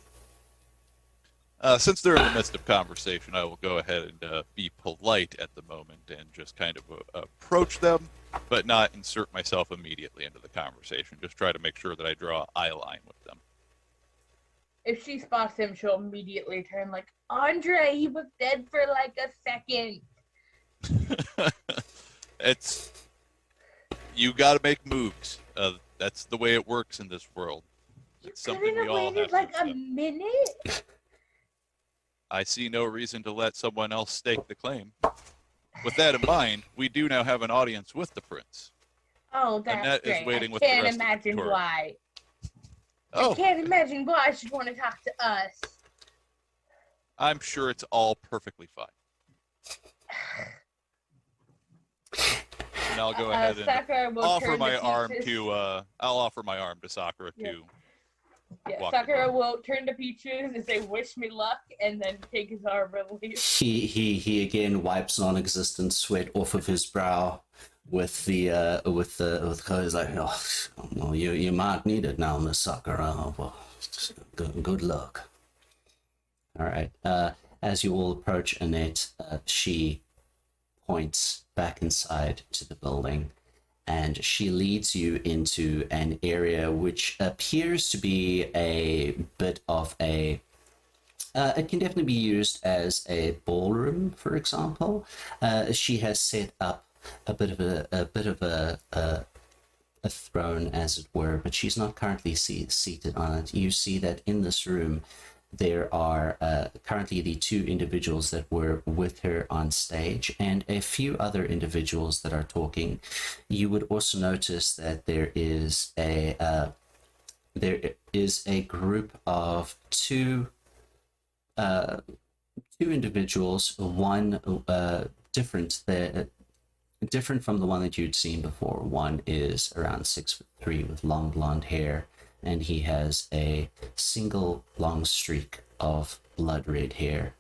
Since they're in the midst of conversation, I will go ahead and be polite at the moment and just kind of approach them, but not insert myself immediately into the conversation. Just try to make sure that I draw an eye line with them. If she spots him, she'll immediately turn like, André, he was dead for like a second. It's you got to make moves. That's the way it works in this world. It's You something couldn't we all have have waited like to a accept. minute? I see no reason to let someone else stake the claim. With that in mind, we do now have an audience with the prince. Oh, that's Annette is great. waiting I with the can't rest of the imagine tour. why. I Oh, can't imagine why she'd want to talk to us. I'm sure it's all perfectly fine. And I'll go ahead and Sakura will offer turn my to arm Peaches. to I'll offer my arm to Sakura Yeah. to Yeah, walk Sakura around. will turn to Peaches and say, "Wish me luck," and then take his arm and leave. He again wipes non-existent sweat off of his brow with he's like, oh, well, you might need it now, Miss Sakura. Well, good luck. All right. As you all approach Annette, she points back inside to the building, and she leads you into an area which appears to be a bit of a it can definitely be used as a ballroom, for example. She has set up a bit of a throne, as it were, but she's not currently seated on it. You see that in this room there are currently the 2 individuals that were with her on stage and a few other individuals that are talking. You would also notice that there is a group of two individuals, one different from the one that you'd seen before. One is around 6'3" with long blonde hair, and he has a single long streak of blood red hair.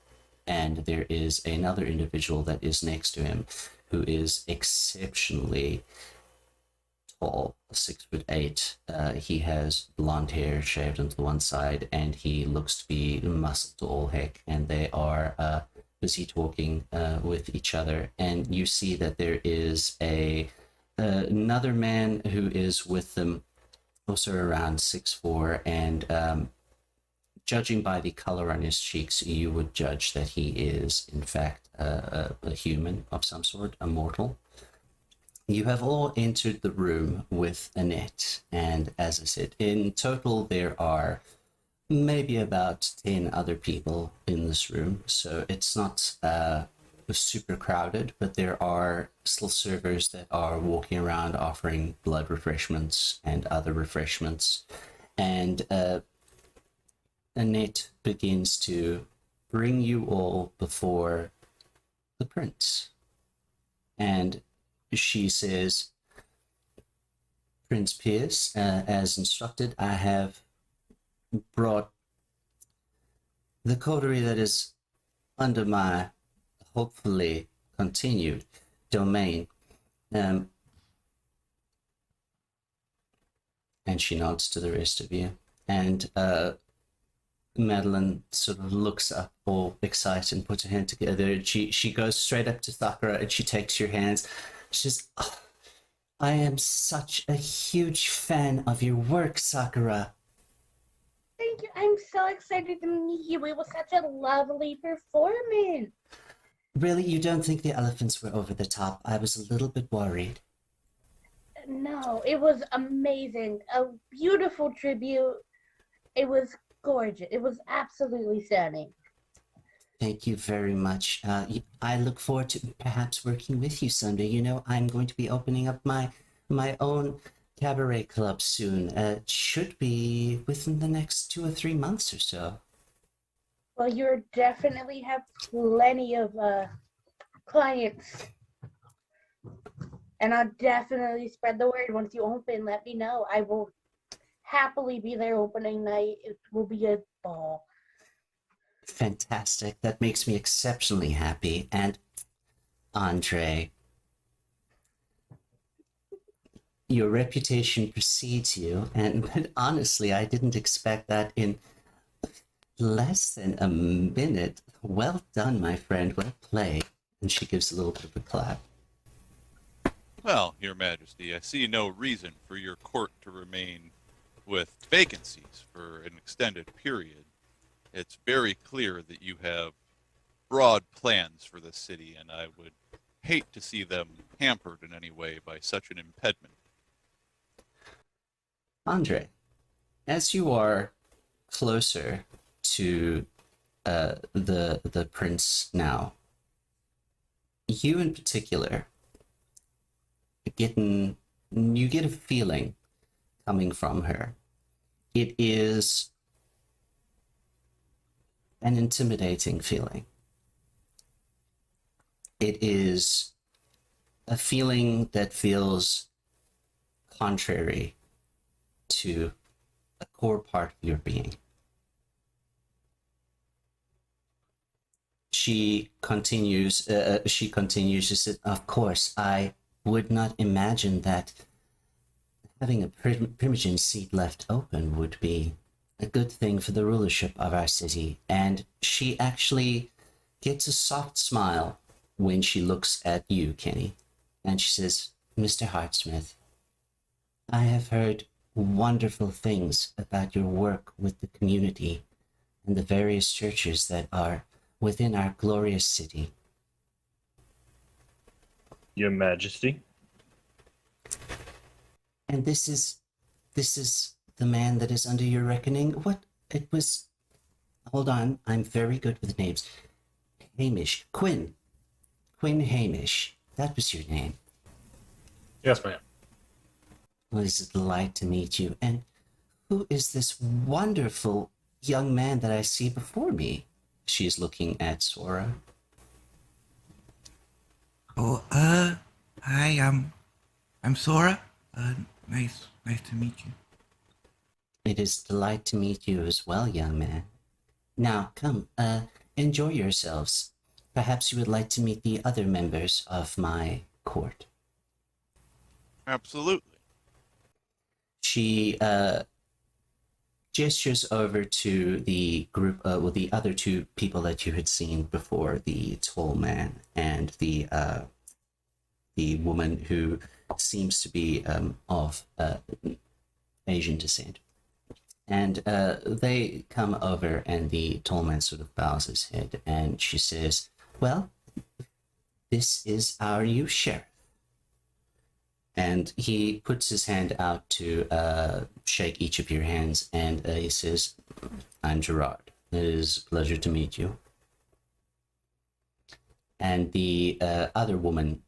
And there is another individual that is next to him who is exceptionally tall, 6'8". He has blonde hair shaved onto one side, and he looks to be muscled to all heck. And they are busy talking with each other. And you see that there is another man who is with them, also around 6'4", and judging by the color on his cheeks, you would judge that he is, in fact, a human of some sort, a mortal. You have all entered the room with Annette, and as I said, in total there are maybe about 10 other people in this room, so it's not super crowded, but there are still servers that are walking around offering blood refreshments and other refreshments. And Annette begins to bring you all before the prince. And she says, Prince Pierce, as instructed, I have brought the coterie that is under my hopefully continued domain. And she nods to the rest of you. And Madeline sort of looks up all excited and puts her hand together. And she goes straight up to Sakura and she takes your hands. She says, oh, I am such a huge fan of your work, Sakura. Thank you. I'm so excited to meet you. It was such a lovely performance. Really, you don't think the elephants were over the top? I was a little bit worried. No, it was amazing. A beautiful tribute. It was gorgeous. It was absolutely stunning. Thank you very much. I look forward to perhaps working with you someday. You know, I'm going to be opening up my own cabaret club soon. It should be within the next 2 or 3 months or so. Well, you definitely have plenty of clients. And I'll definitely spread the word. Once you open, let me know. I will happily be there opening night. It will be a ball. Fantastic. That makes me exceptionally happy. And André, your reputation precedes you, but honestly, I didn't expect that in less than a minute. Well done, my friend. Well played. And she gives a little bit of a clap. Well, Your Majesty, I see no reason for your court to remain with vacancies for an extended period. It's very clear that you have broad plans for the city, and I would hate to see them hampered in any way by such an impediment. André, as you are closer to the prince now, you in particular, you get a feeling coming from her. It is an intimidating feeling. It is a feeling that feels contrary to a core part of your being. She continues, she said, of course, I would not imagine that having a primogen seat left open would be a good thing for the rulership of our city. And she actually gets a soft smile when she looks at you, Kenny. And she says, Mr. Hartsmith, I have heard wonderful things about your work with the community and the various churches that are within our glorious city. Your Majesty. And this is the man that is under your reckoning? What? It was... Hold on, I'm very good with names. Hamish. Quinn Hamish. That was your name. Yes, ma'am. Well, it's a delight to meet you. And who is this wonderful young man that I see before me? She is looking at Sora. Oh, hi, I'm Sora. Nice to meet you. It is a delight to meet you as well, young man. Now, come, enjoy yourselves. Perhaps you would like to meet the other members of my court. Absolutely. She gestures over to the group, the other two people that you had seen before, the tall man and the woman who seems to be of Asian descent. And they come over, and the tall man sort of bows his head, and she says, well, this is our new sheriff. And he puts his hand out to shake each of your hands, and he says, I'm Gerard. It is a pleasure to meet you. And the other woman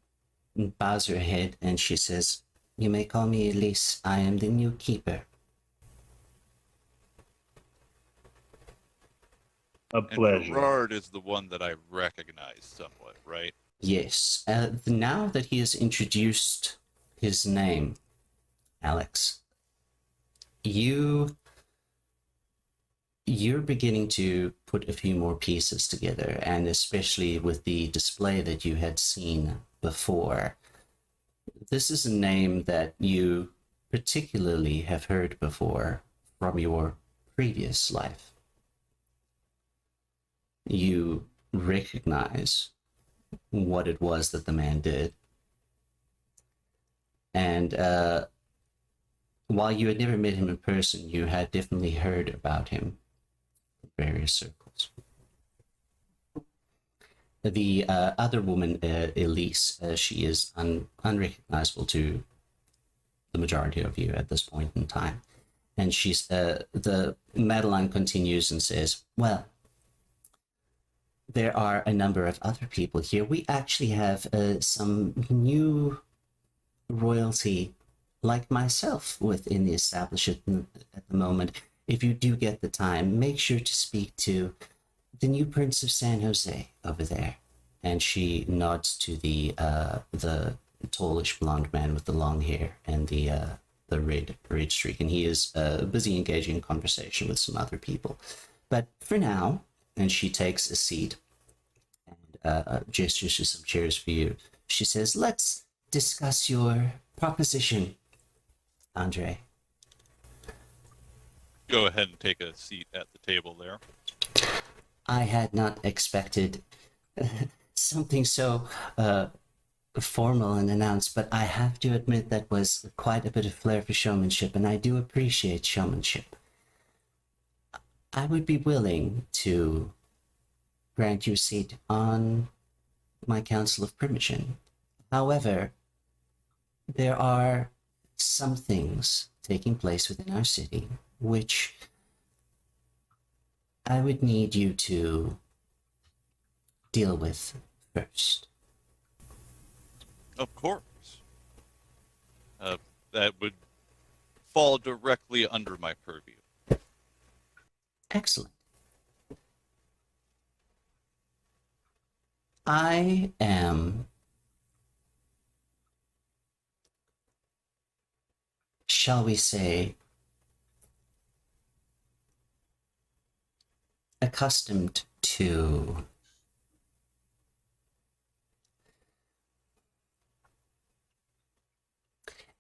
bows her head, and she says, you may call me Elise. I am the new keeper. A And pleasure. Gerard is the one that I recognize somewhat, right? Yes. Now that he has introduced his name, Alex, you're beginning to put a few more pieces together, and especially with the display that you had seen before. This is a name that you particularly have heard before from your previous life. You recognize what it was that the man did. And while you had never met him in person, you had definitely heard about him in various circles. The other woman, Elise, she is unrecognizable to the majority of you at this point in time. And she's the Madeline continues and says, well, there are a number of other people here. We actually have some new royalty like myself within the establishment at the moment. If you do get the time, make sure to speak to the new Prince of San Jose over there. And she nods to the tallish blonde man with the long hair and the red streak, and he is busy engaging in conversation with some other people. But for now, and she takes a seat and gestures to some chairs for you. She says, let's discuss your proposition, André. Go ahead and take a seat at the table there. I had not expected something so formal and announced, but I have to admit that was quite a bit of flair for showmanship, and I do appreciate showmanship. I would be willing to grant you a seat on my Council of Primogen. However, there are some things taking place within our city which I would need you to deal with first. Of course. That would fall directly under my purview. Excellent. I am, shall we say, accustomed to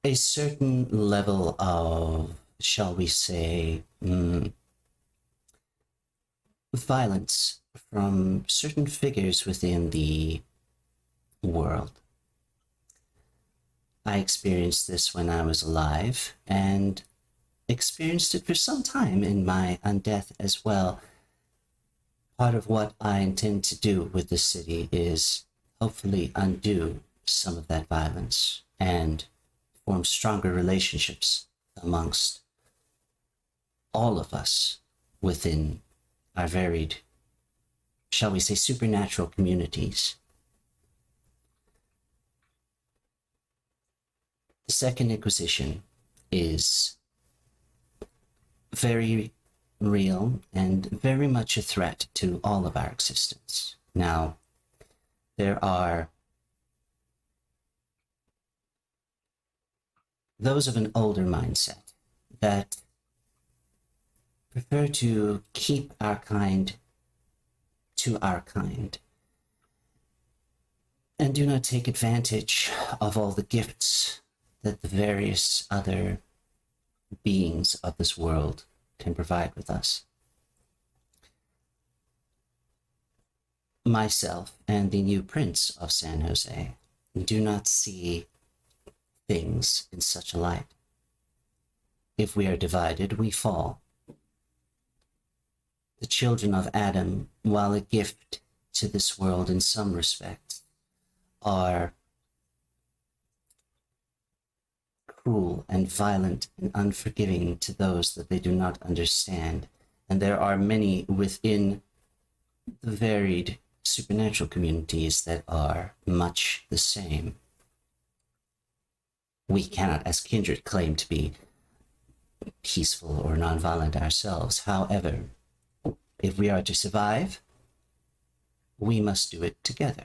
a certain level of, shall we say, violence from certain figures within the world. I experienced this when I was alive, and experienced it for some time in my undeath as well. Part of what I intend to do with this city is hopefully undo some of that violence and form stronger relationships amongst all of us within our varied, shall we say, supernatural communities. The Second Inquisition is very real and very much a threat to all of our existence. Now, there are those of an older mindset that prefer to keep our kind to our kind and do not take advantage of all the gifts that the various other beings of this world can provide with us. Myself and the new Prince of San Jose do not see things in such a light. If we are divided, we fall. The children of Adam, while a gift to this world in some respects, are cruel and violent and unforgiving to those that they do not understand. And there are many within the varied supernatural communities that are much the same. We cannot, as kindred, claim to be peaceful or nonviolent ourselves. However, If we are to survive, we must do it together.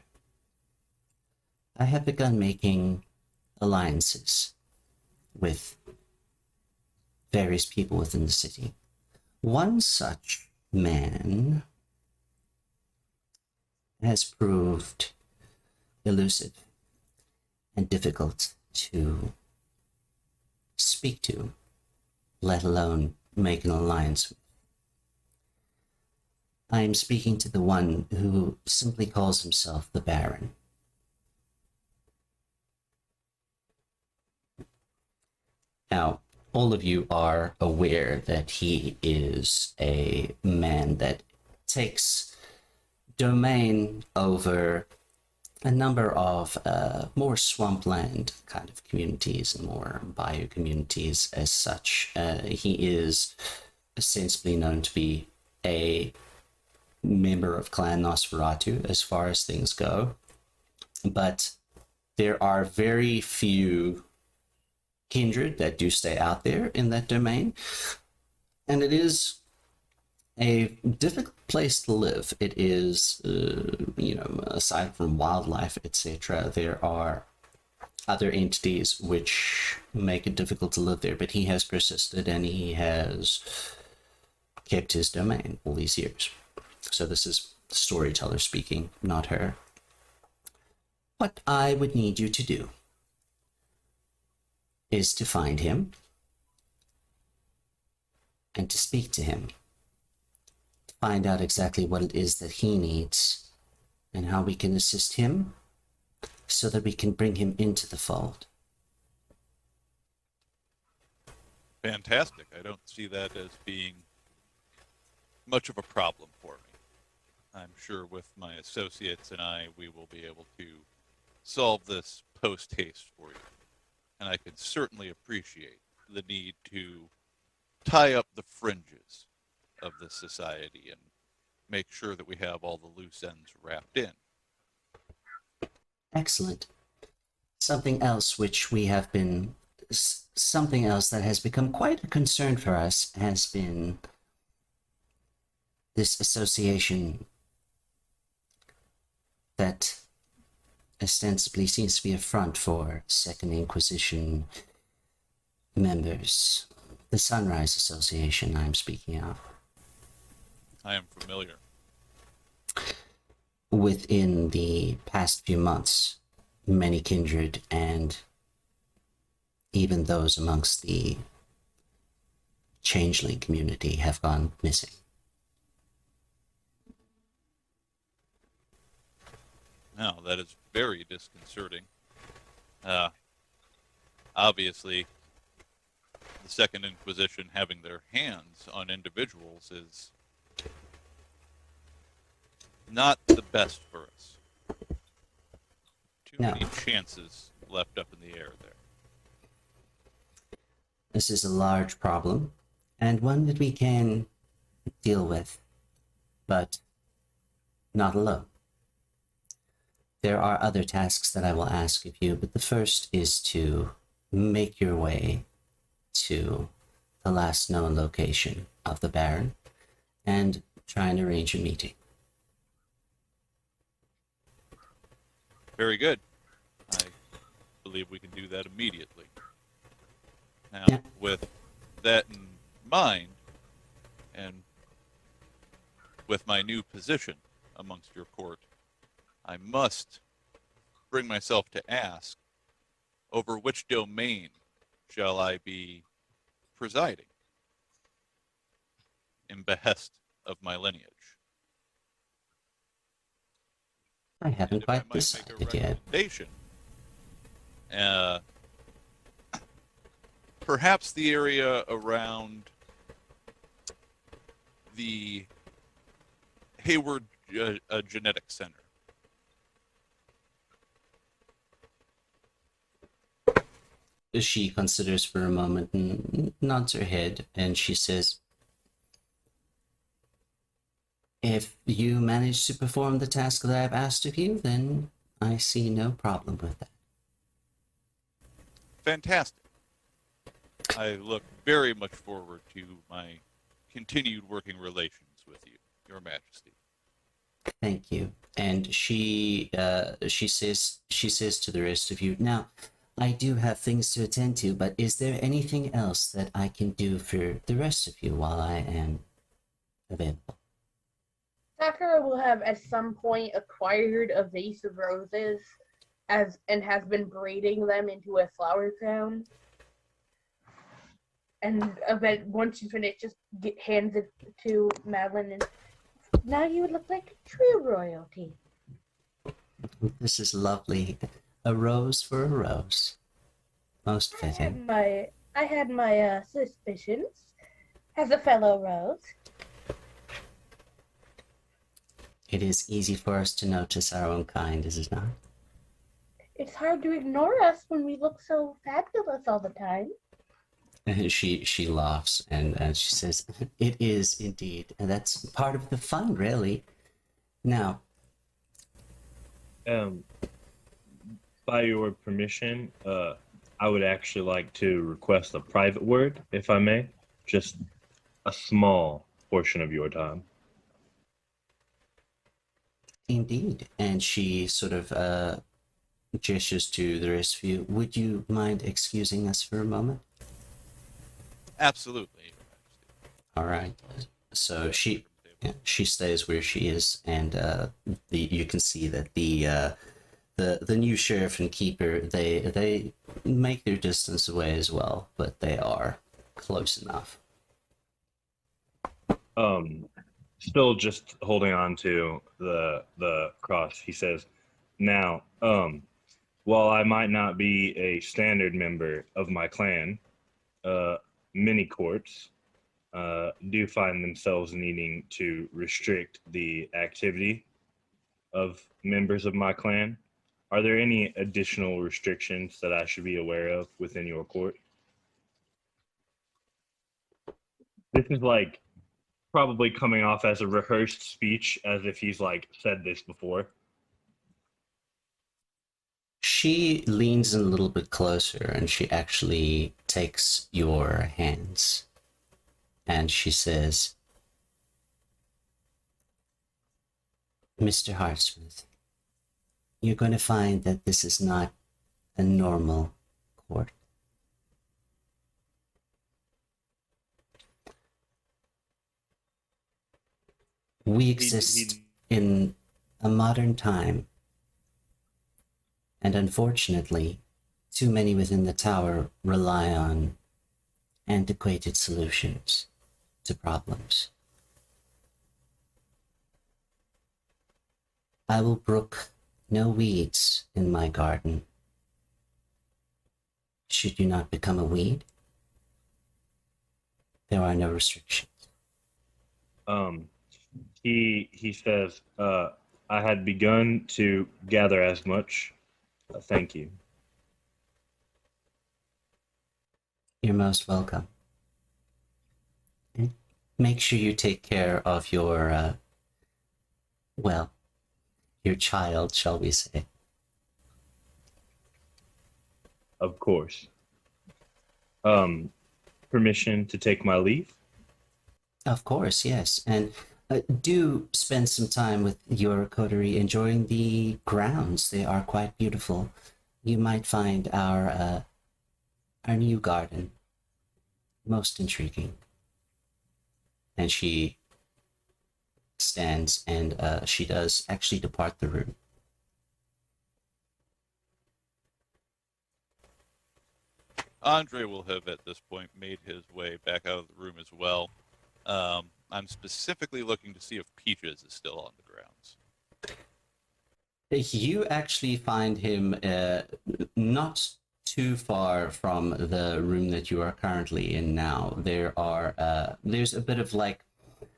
I have begun making alliances with various people within the city. One such man has proved elusive and difficult to speak to, let alone make an alliance with. I am speaking to the one who simply calls himself the Baron. Now, all of you are aware that he is a man that takes domain over a number of more swampland kind of communities and more bayou communities as such. He is ostensibly known to be a member of Clan Nosferatu as far as things go, but there are very few kindred that do stay out there in that domain, and it is a difficult place to live. It is, aside from wildlife, etc., there are other entities which make it difficult to live there, but he has persisted and he has kept his domain all these years. So this is the storyteller speaking, not her. What I would need you to do is to find him and to speak to him, to find out exactly what it is that he needs and how we can assist him so that we can bring him into the fold. Fantastic. I don't see that as being much of a problem for me. I'm sure with my associates and we will be able to solve this post-haste for you. And I can certainly appreciate the need to tie up the fringes of this society and make sure that we have all the loose ends wrapped in. Excellent. Something else that has become quite a concern for us has been this association that ostensibly seems to be a front for Second Inquisition members. The Sunrise Association I'm speaking of. I am familiar. Within the past few months, many kindred and even those amongst the changeling community have gone missing. Now, that is very disconcerting. Obviously, the Second Inquisition having their hands on individuals is not the best for us. Too many chances left up in the air there. This is a large problem, and one that we can deal with, but not alone. There are other tasks that I will ask of you, but the first is to make your way to the last known location of the Baron and try and arrange a meeting. Very good. I believe we can do that immediately. Now, with that in mind, and with my new position amongst your court, I must bring myself to ask, over which domain shall I be presiding in behest of my lineage? I haven't If I quite might make a decided yet. recommendation, perhaps the area around the Hayward Genetics Center. She considers for a moment and nods her head, and she says, if you manage to perform the task that I've asked of you, then I see no problem with that. Fantastic. I look very much forward to my continued working relations with you. Your Majesty. Thank you. And she says to the rest of you, now, I do have things to attend to, but is there anything else that I can do for the rest of you while I am available? Sakura will have at some point acquired a vase of roses and has been braiding them into a flower crown. And once you finish, just hands it to Madeline, and now you would look like true royalty. This is lovely. A rose for a rose. Most fitting. I had my suspicions as a fellow rose. It is easy for us to notice our own kind, is it not? It's hard to ignore us when we look so fabulous all the time. And she laughs and she says, it is indeed. And that's part of the fun, really. Now, by your permission, I would actually like to request a private word, if I may. Just a small portion of your time. indeed. And she sort of gestures to the rest of you. Would you mind excusing us for a moment? Absolutely, Your Majesty. All right. So she stays where she is, and you can see that the new sheriff and keeper they make their distance away as well, but they are close enough. Still just holding on to the cross, he says, now, while I might not be a standard member of my clan, many courts do find themselves needing to restrict the activity of members of my clan. Are there any additional restrictions that I should be aware of within your court? This is like probably coming off as a rehearsed speech, as if he's like said this before. She leans in a little bit closer, and she actually takes your hands, and she says, Mr. Hartsmith, you're going to find that this is not a normal court. We exist in a modern time, and unfortunately, too many within the tower rely on antiquated solutions to problems. I will brook no weeds in my garden. Should you not become a weed, there are no restrictions. He says, I had begun to gather as much. Thank you. You're most welcome. And make sure you take care of your, your child, shall we say. Of course. Permission to take my leave? Of course, yes. And do spend some time with your coterie enjoying the grounds. They are quite beautiful. You might find our new garden most intriguing. And she stands and she does actually depart the room. André will have at this point made his way back out of the room as well. I'm specifically looking to see if Peaches is still on the grounds. You actually find him not too far from the room that you are currently in now. There's a bit of like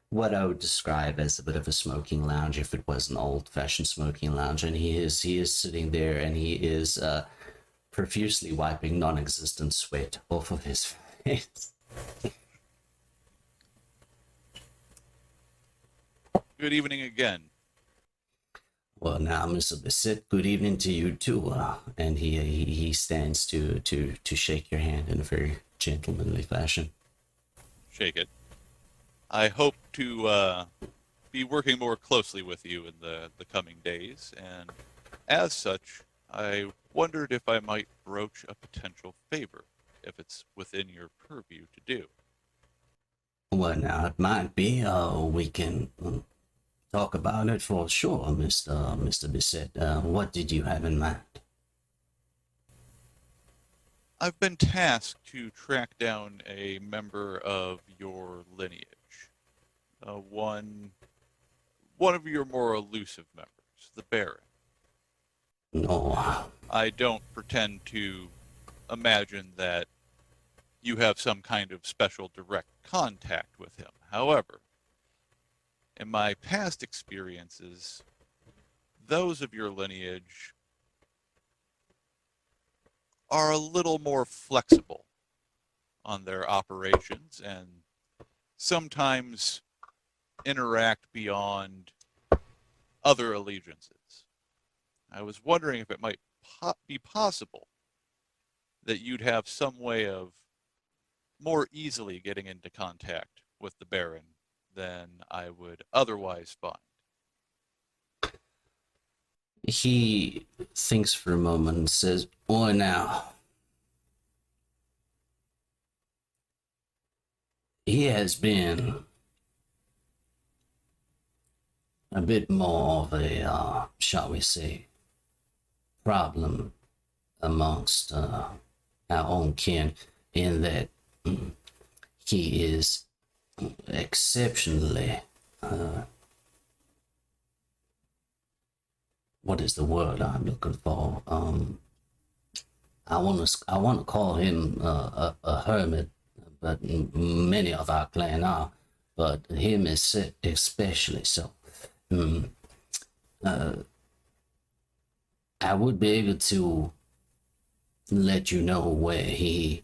what I would describe as a bit of a smoking lounge, if it was an old-fashioned smoking lounge, and he is sitting there, and he is profusely wiping non-existent sweat off of his face. Good evening again. Well, now, Mr. Bissett, good evening to you too. And he stands to shake your hand in a very gentlemanly fashion. Shake it. I hope to be working more closely with you in the coming days, and as such, I wondered if I might broach a potential favor, if it's within your purview to do. Well, now it might be. We can talk about it for sure, Mr. Bissett. What did you have in mind? I've been tasked to track down a member of your lineage, one of your more elusive members, the Baron. No. I don't pretend to imagine that you have some kind of special direct contact with him. However, in my past experiences, those of your lineage are a little more flexible on their operations and sometimes interact beyond other allegiances. I was wondering if it might be possible that you'd have some way of more easily getting into contact with the Baron than I would otherwise find. He thinks for a moment and says, "Oh, now, he has been a bit more of a, shall we say, problem amongst our own kin in that he is exceptionally, what is the word I'm looking for? I want to call him a hermit, but many of our clan are, but him is especially so. I would be able to let you know where he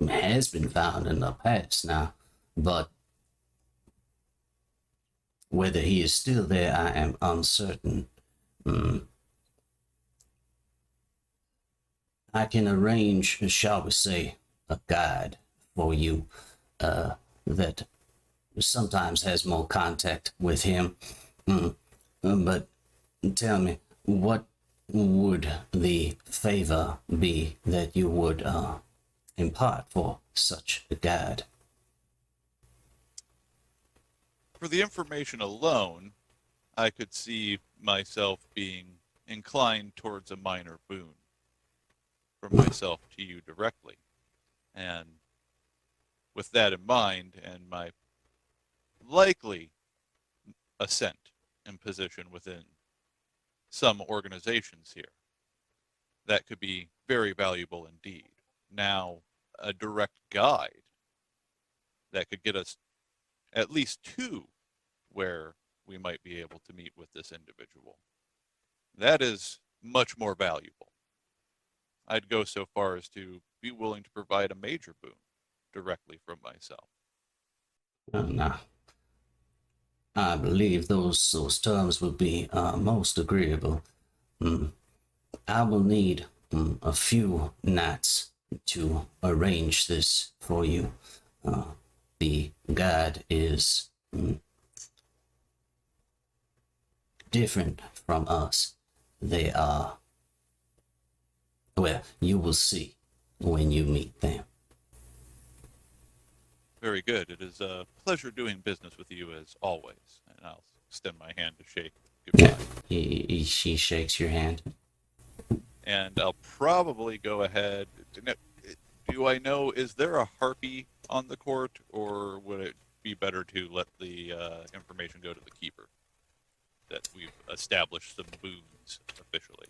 has been found in the past now, but whether he is still there, I am uncertain. I can arrange, shall we say, a guide for you that sometimes has more contact with him. But tell me, what would the favor be that you would impart for such a guide? For the information alone, I could see myself being inclined towards a minor boon from myself to you directly. And with that in mind, and my likely ascent in position within some organizations here, that could be very valuable indeed. Now, a direct guide that could get us at least to where we might be able to meet with this individual, that is much more valuable. I'd go so far as to be willing to provide a major boon directly from myself. Now, I believe those terms would be most agreeable. I will need a few nights to arrange this for you. The guide is different from us. They are, well, you will see when you meet them. Very good. It is a pleasure doing business with you as always. And I'll extend my hand to shake goodbye. She shakes your hand. And I'll probably go ahead. Do I know, is there a harpy on the court, or would it be better to let the information go to the keeper? That we've established some boons officially.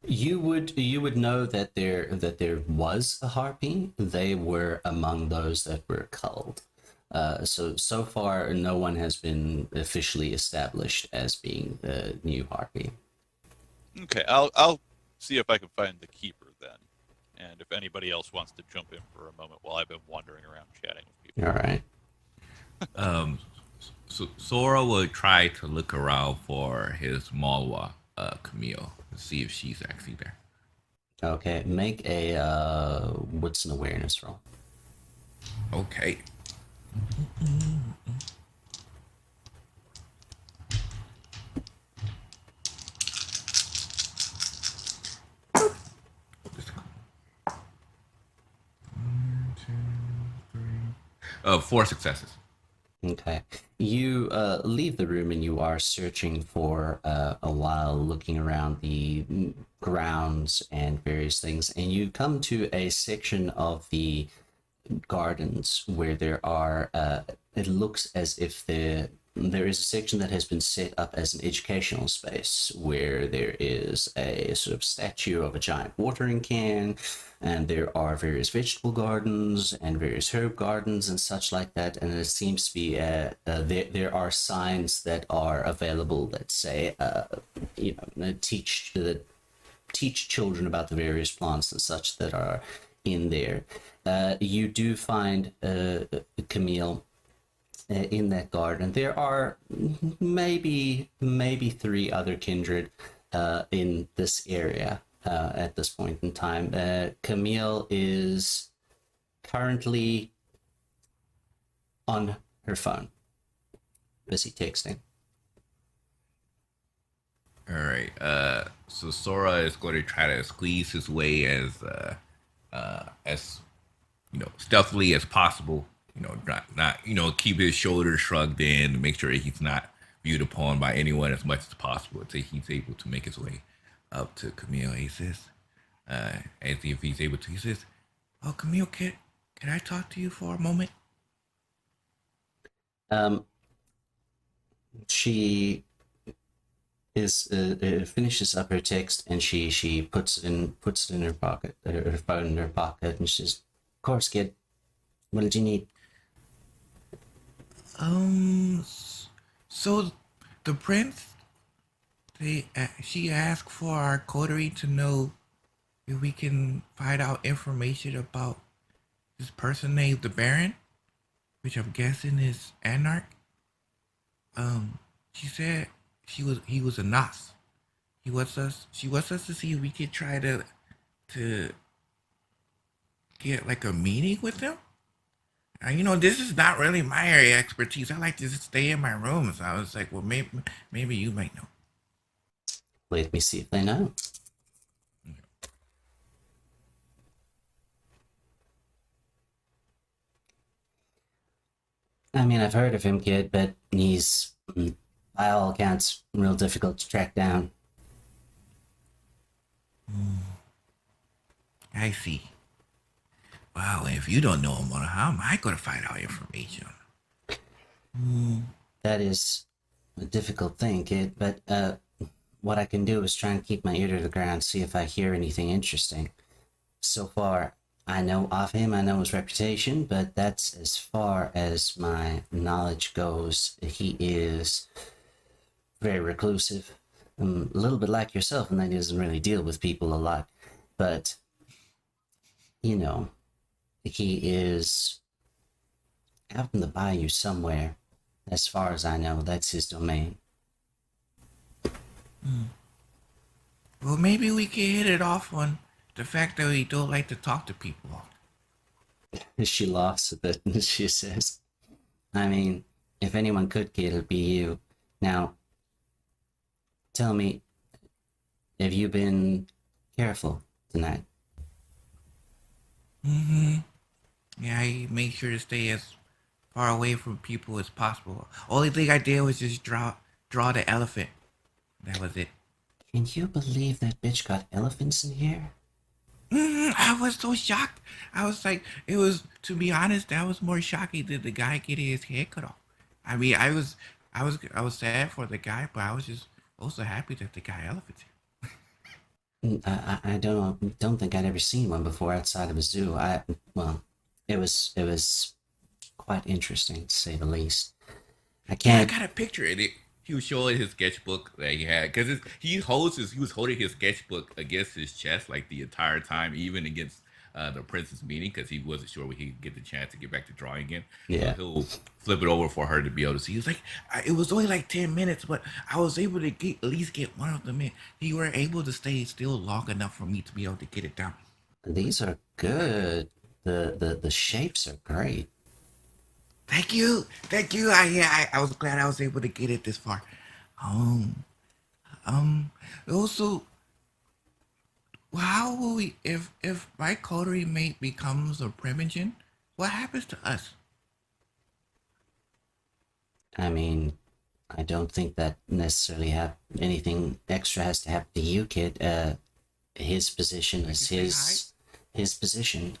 You would know that there was a harpy. They were among those that were culled. So far, no one has been officially established as being the new harpy. Okay, I'll see if I can find the keeper then, and if anybody else wants to jump in for a moment while I've been wandering around chatting with people. All right. So Sora will try to look around for his Malwa, Camille, to see if she's actually there. Okay, make a what's an awareness roll? Okay. 4 successes. Okay. You leave the room and you are searching for a while, looking around the grounds and various things, and you come to a section of the gardens where there are it looks as if there is a section that has been set up as an educational space where there is a sort of statue of a giant watering can, and there are various vegetable gardens and various herb gardens and such like that, and it seems to be there are signs that are available that say teach children about the various plants and such that are in there. You do find Camille in that garden. There are maybe 3 other kindred in this area at this point in time. Camille is currently on her phone, busy texting. All right. So Sora is going to try to squeeze his way as stealthily as possible. Not keep his shoulders shrugged in, make sure he's not viewed upon by anyone as much as possible until he's able to make his way up to Camille. He says, as if he's able to, he says, "Oh, Camille, can I talk to you for a moment?" She is finishes up her text and she puts it in her pocket, her phone in her pocket, and she says, "Of course, kid. What did you need?" So the prince, she asked for our coterie to know if we can find out information about this person named the Baron, which I'm guessing is Anarch. She said he was a Nos. She wants us to see if we could try to get like a meeting with him. This is not really my area of expertise. I like to just stay in my room. So I was like, well, maybe you might know. Let me see if they know. I mean, I've heard of him, kid, but he's, by all accounts, real difficult to track down. I see. Wow, if you don't know him, how am I going to find out information? That is a difficult thing, kid, but what I can do is try and keep my ear to the ground, see if I hear anything interesting. So far, I know of him, I know his reputation, but that's as far as my knowledge goes. He is very reclusive, a little bit like yourself, and that he doesn't really deal with people a lot. But, he is out in the bayou somewhere. As far as I know, that's his domain. Well, maybe we can hit it off on the fact that we don't like to talk to people. She laughs a bit and she says, I mean, if anyone could, kid, it'd be you. Now, tell me, have you been careful tonight? Yeah, I make sure to stay as far away from people as possible. Only thing I did was just draw the elephant. That was it. Can you believe that bitch got elephants in here? I was so shocked. I was like, to be honest, that was more shocking than the guy getting his head cut off. I mean, I was sad for the guy, but I was just also happy that the guy elephant. I don't think I'd ever seen one before outside of a zoo. It was quite interesting to say the least. I can't. Yeah, I got a picture in it. He was showing his sketchbook that he had because he was holding his sketchbook against his chest like the entire time, even against the prince's meeting, because he wasn't sure when he'd get the chance to get back to drawing again. Yeah. So he'll flip it over for her to be able to see. He was like, it was only like 10 minutes, but I was able to at least get one of them in. You were able to stay still long enough for me to be able to get it down. These are good. The shapes are great. Thank you. I was glad I was able to get it this far. Also, how will we, if my coterie mate becomes a primogen, what happens to us? I mean, I don't think that necessarily have anything extra has to happen to you, kid. His position I is can say his position.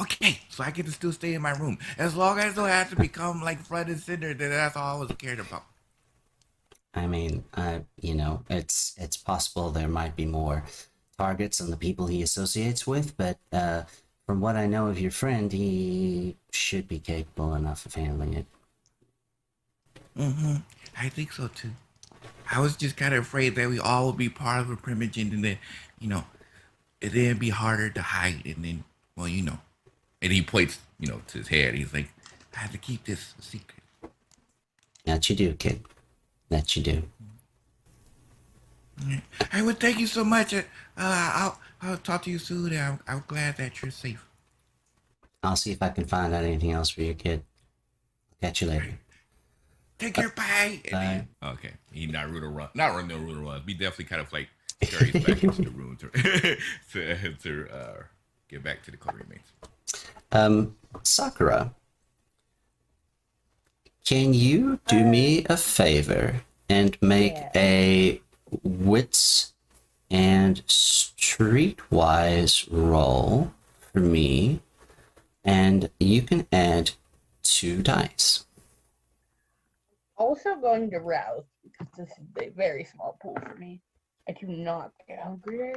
Okay, so I get to still stay in my room. As long as I don't have to become like front and center, then that's all I was cared about. I mean, it's possible there might be more targets on the people he associates with, but from what I know of your friend, he should be capable enough of handling it. Mm-hmm. I think so too. I was just kind of afraid that we all would be part of a primogen and then, you know, it'd be harder to hide and then, well, you know. And he points, you know, to his head. He's like, I have to keep this a secret. That you do, kid. That you do. Yeah. I would thank you so much. I'll talk to you soon. I'm glad that you're safe. I'll see if I can find out anything else for your kid. Catch you later. Take care, bye. Bye. Okay. He not run no ruler run. He definitely kind of like scurries back into the room to get back to the Coterie mates. Sakura, can you do me a favor and make a wits and streetwise roll for me, and you can add 2 dice. Also going to rouse because this is a very small pool for me. I do not get hungry.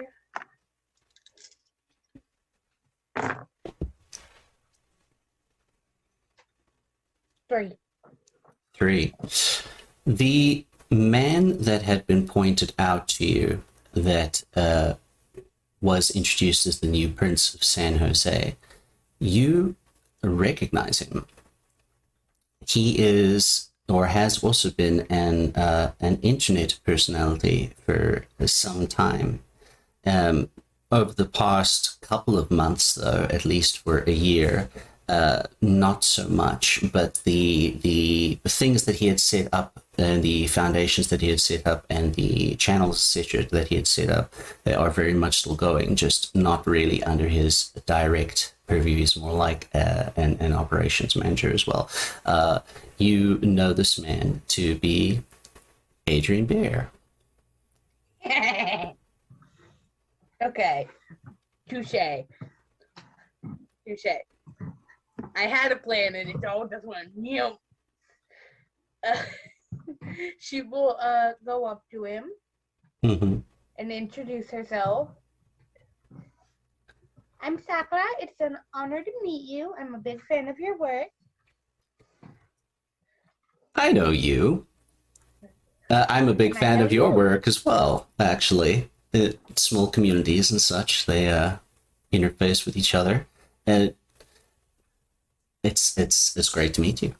3. 3. The man that had been pointed out to you that was introduced as the new Prince of San Jose, you recognize him. He is, or has also been, an internet personality for some time. Over the past couple of months, though, at least for a year, not so much. But the things that he had set up, and the foundations that he had set up, and the channels that he had set up, they are very much still going, just not really under his direct purview. He's more like an operations manager as well. You know this man to be Adrian Bear. Okay. Touche. I had a plan and it all just went meow. She will go up to him Mm-hmm. and introduce herself. I'm Sakura. It's an honor to meet you. I'm a big fan of your work. I know you. I'm a big I fan know of your you. work as well, actually. Small communities and such, they interface with each other. And it's great to meet you.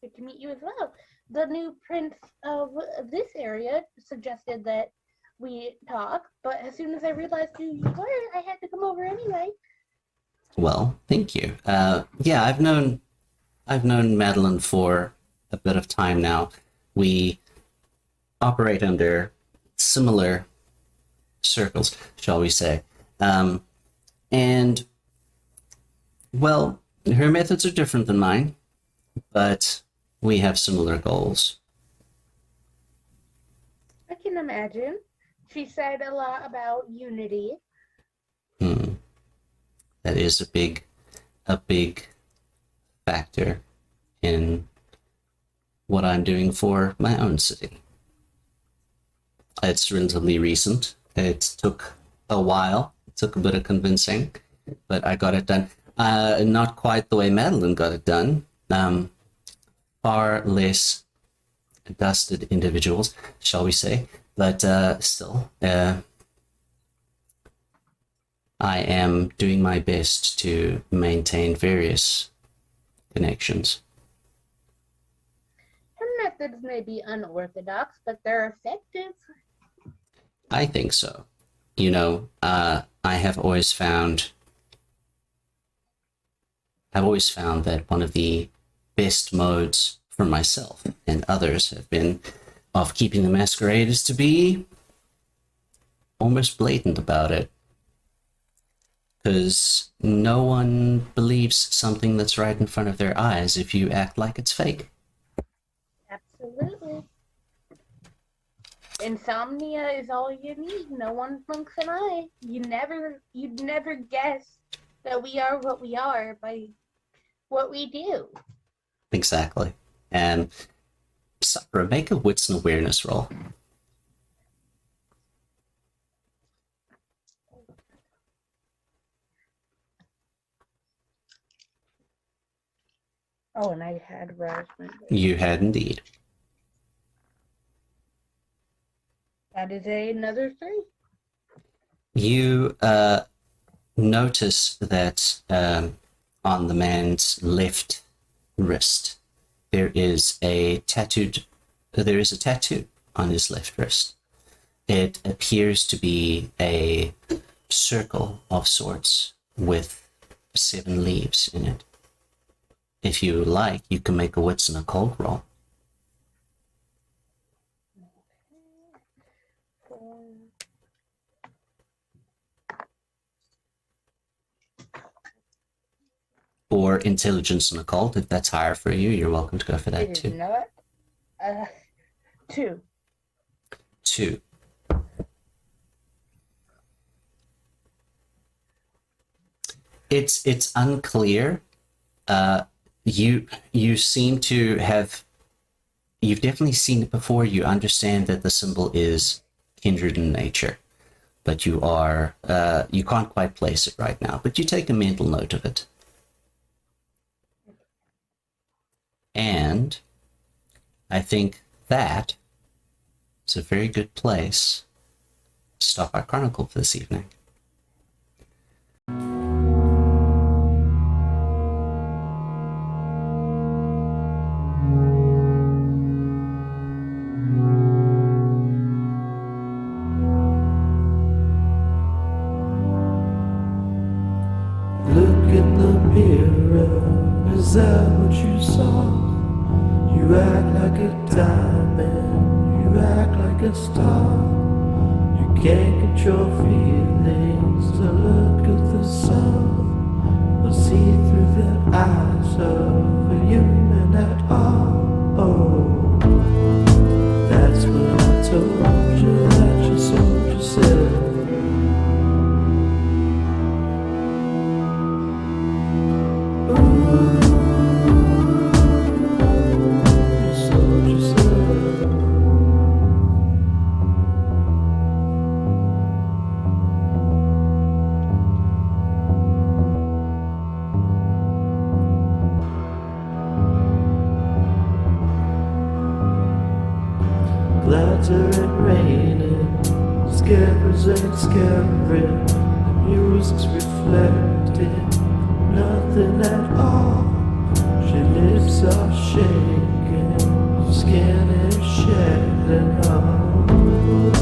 Good to meet you as well. The new prince of this area suggested that we talk, but as soon as I realized who you were, I had to come over anyway. Well, thank you. Yeah, I've known Madeline for a bit of time now. We operate under similar circles, shall we say. And, well, her methods are different than mine, but we have similar goals. I can imagine. She said a lot about unity. That is a big factor in what I'm doing for my own city. It's relatively recent. It took a while. It took a bit of convincing, but I got it done. Not quite the way Madeline got it done. Far less dusted individuals, shall we say, but still, I am doing my best to maintain various connections. Her methods may be unorthodox, but they're effective. I think so. You know, I have always found that one of the best modes for myself and others have been of keeping the masquerade is to be almost blatant about it. Because no one believes something that's right in front of their eyes if you act like it's fake. Absolutely. Insomnia is all you need. No one blinks an eye. You'd never guess that we are what we are by what we do. Exactly. And Sakura, make a wits and awareness roll. Oh, and I had raspberry. You had indeed. That is another 3. You notice that on the man's left wrist there is a tattoo on his left wrist. It appears to be a circle of sorts with 7 leaves in it. If you like, you can make a wits and occult roll. Or intelligence and occult, if that's higher for you, you're welcome to go for that It is too. not. 2. 2. It's unclear. You seem to have. You've definitely seen it before. You understand that the symbol is kindred in nature, but you can't quite place it right now. But you take a mental note of it. And I think that is a very good place to stop our chronicle for this evening. Look in the mirror, is that what you saw? You act like a diamond, you act like a star. You can't control feelings, to look at the sun, or see through the eyes of a human at all. Oh, that's what I told you, that you sold yourself. Clouds are raining, scarecrows ain't scaring, the music's reflecting, nothing at all. Your lips are shaking, your skin is shedding off.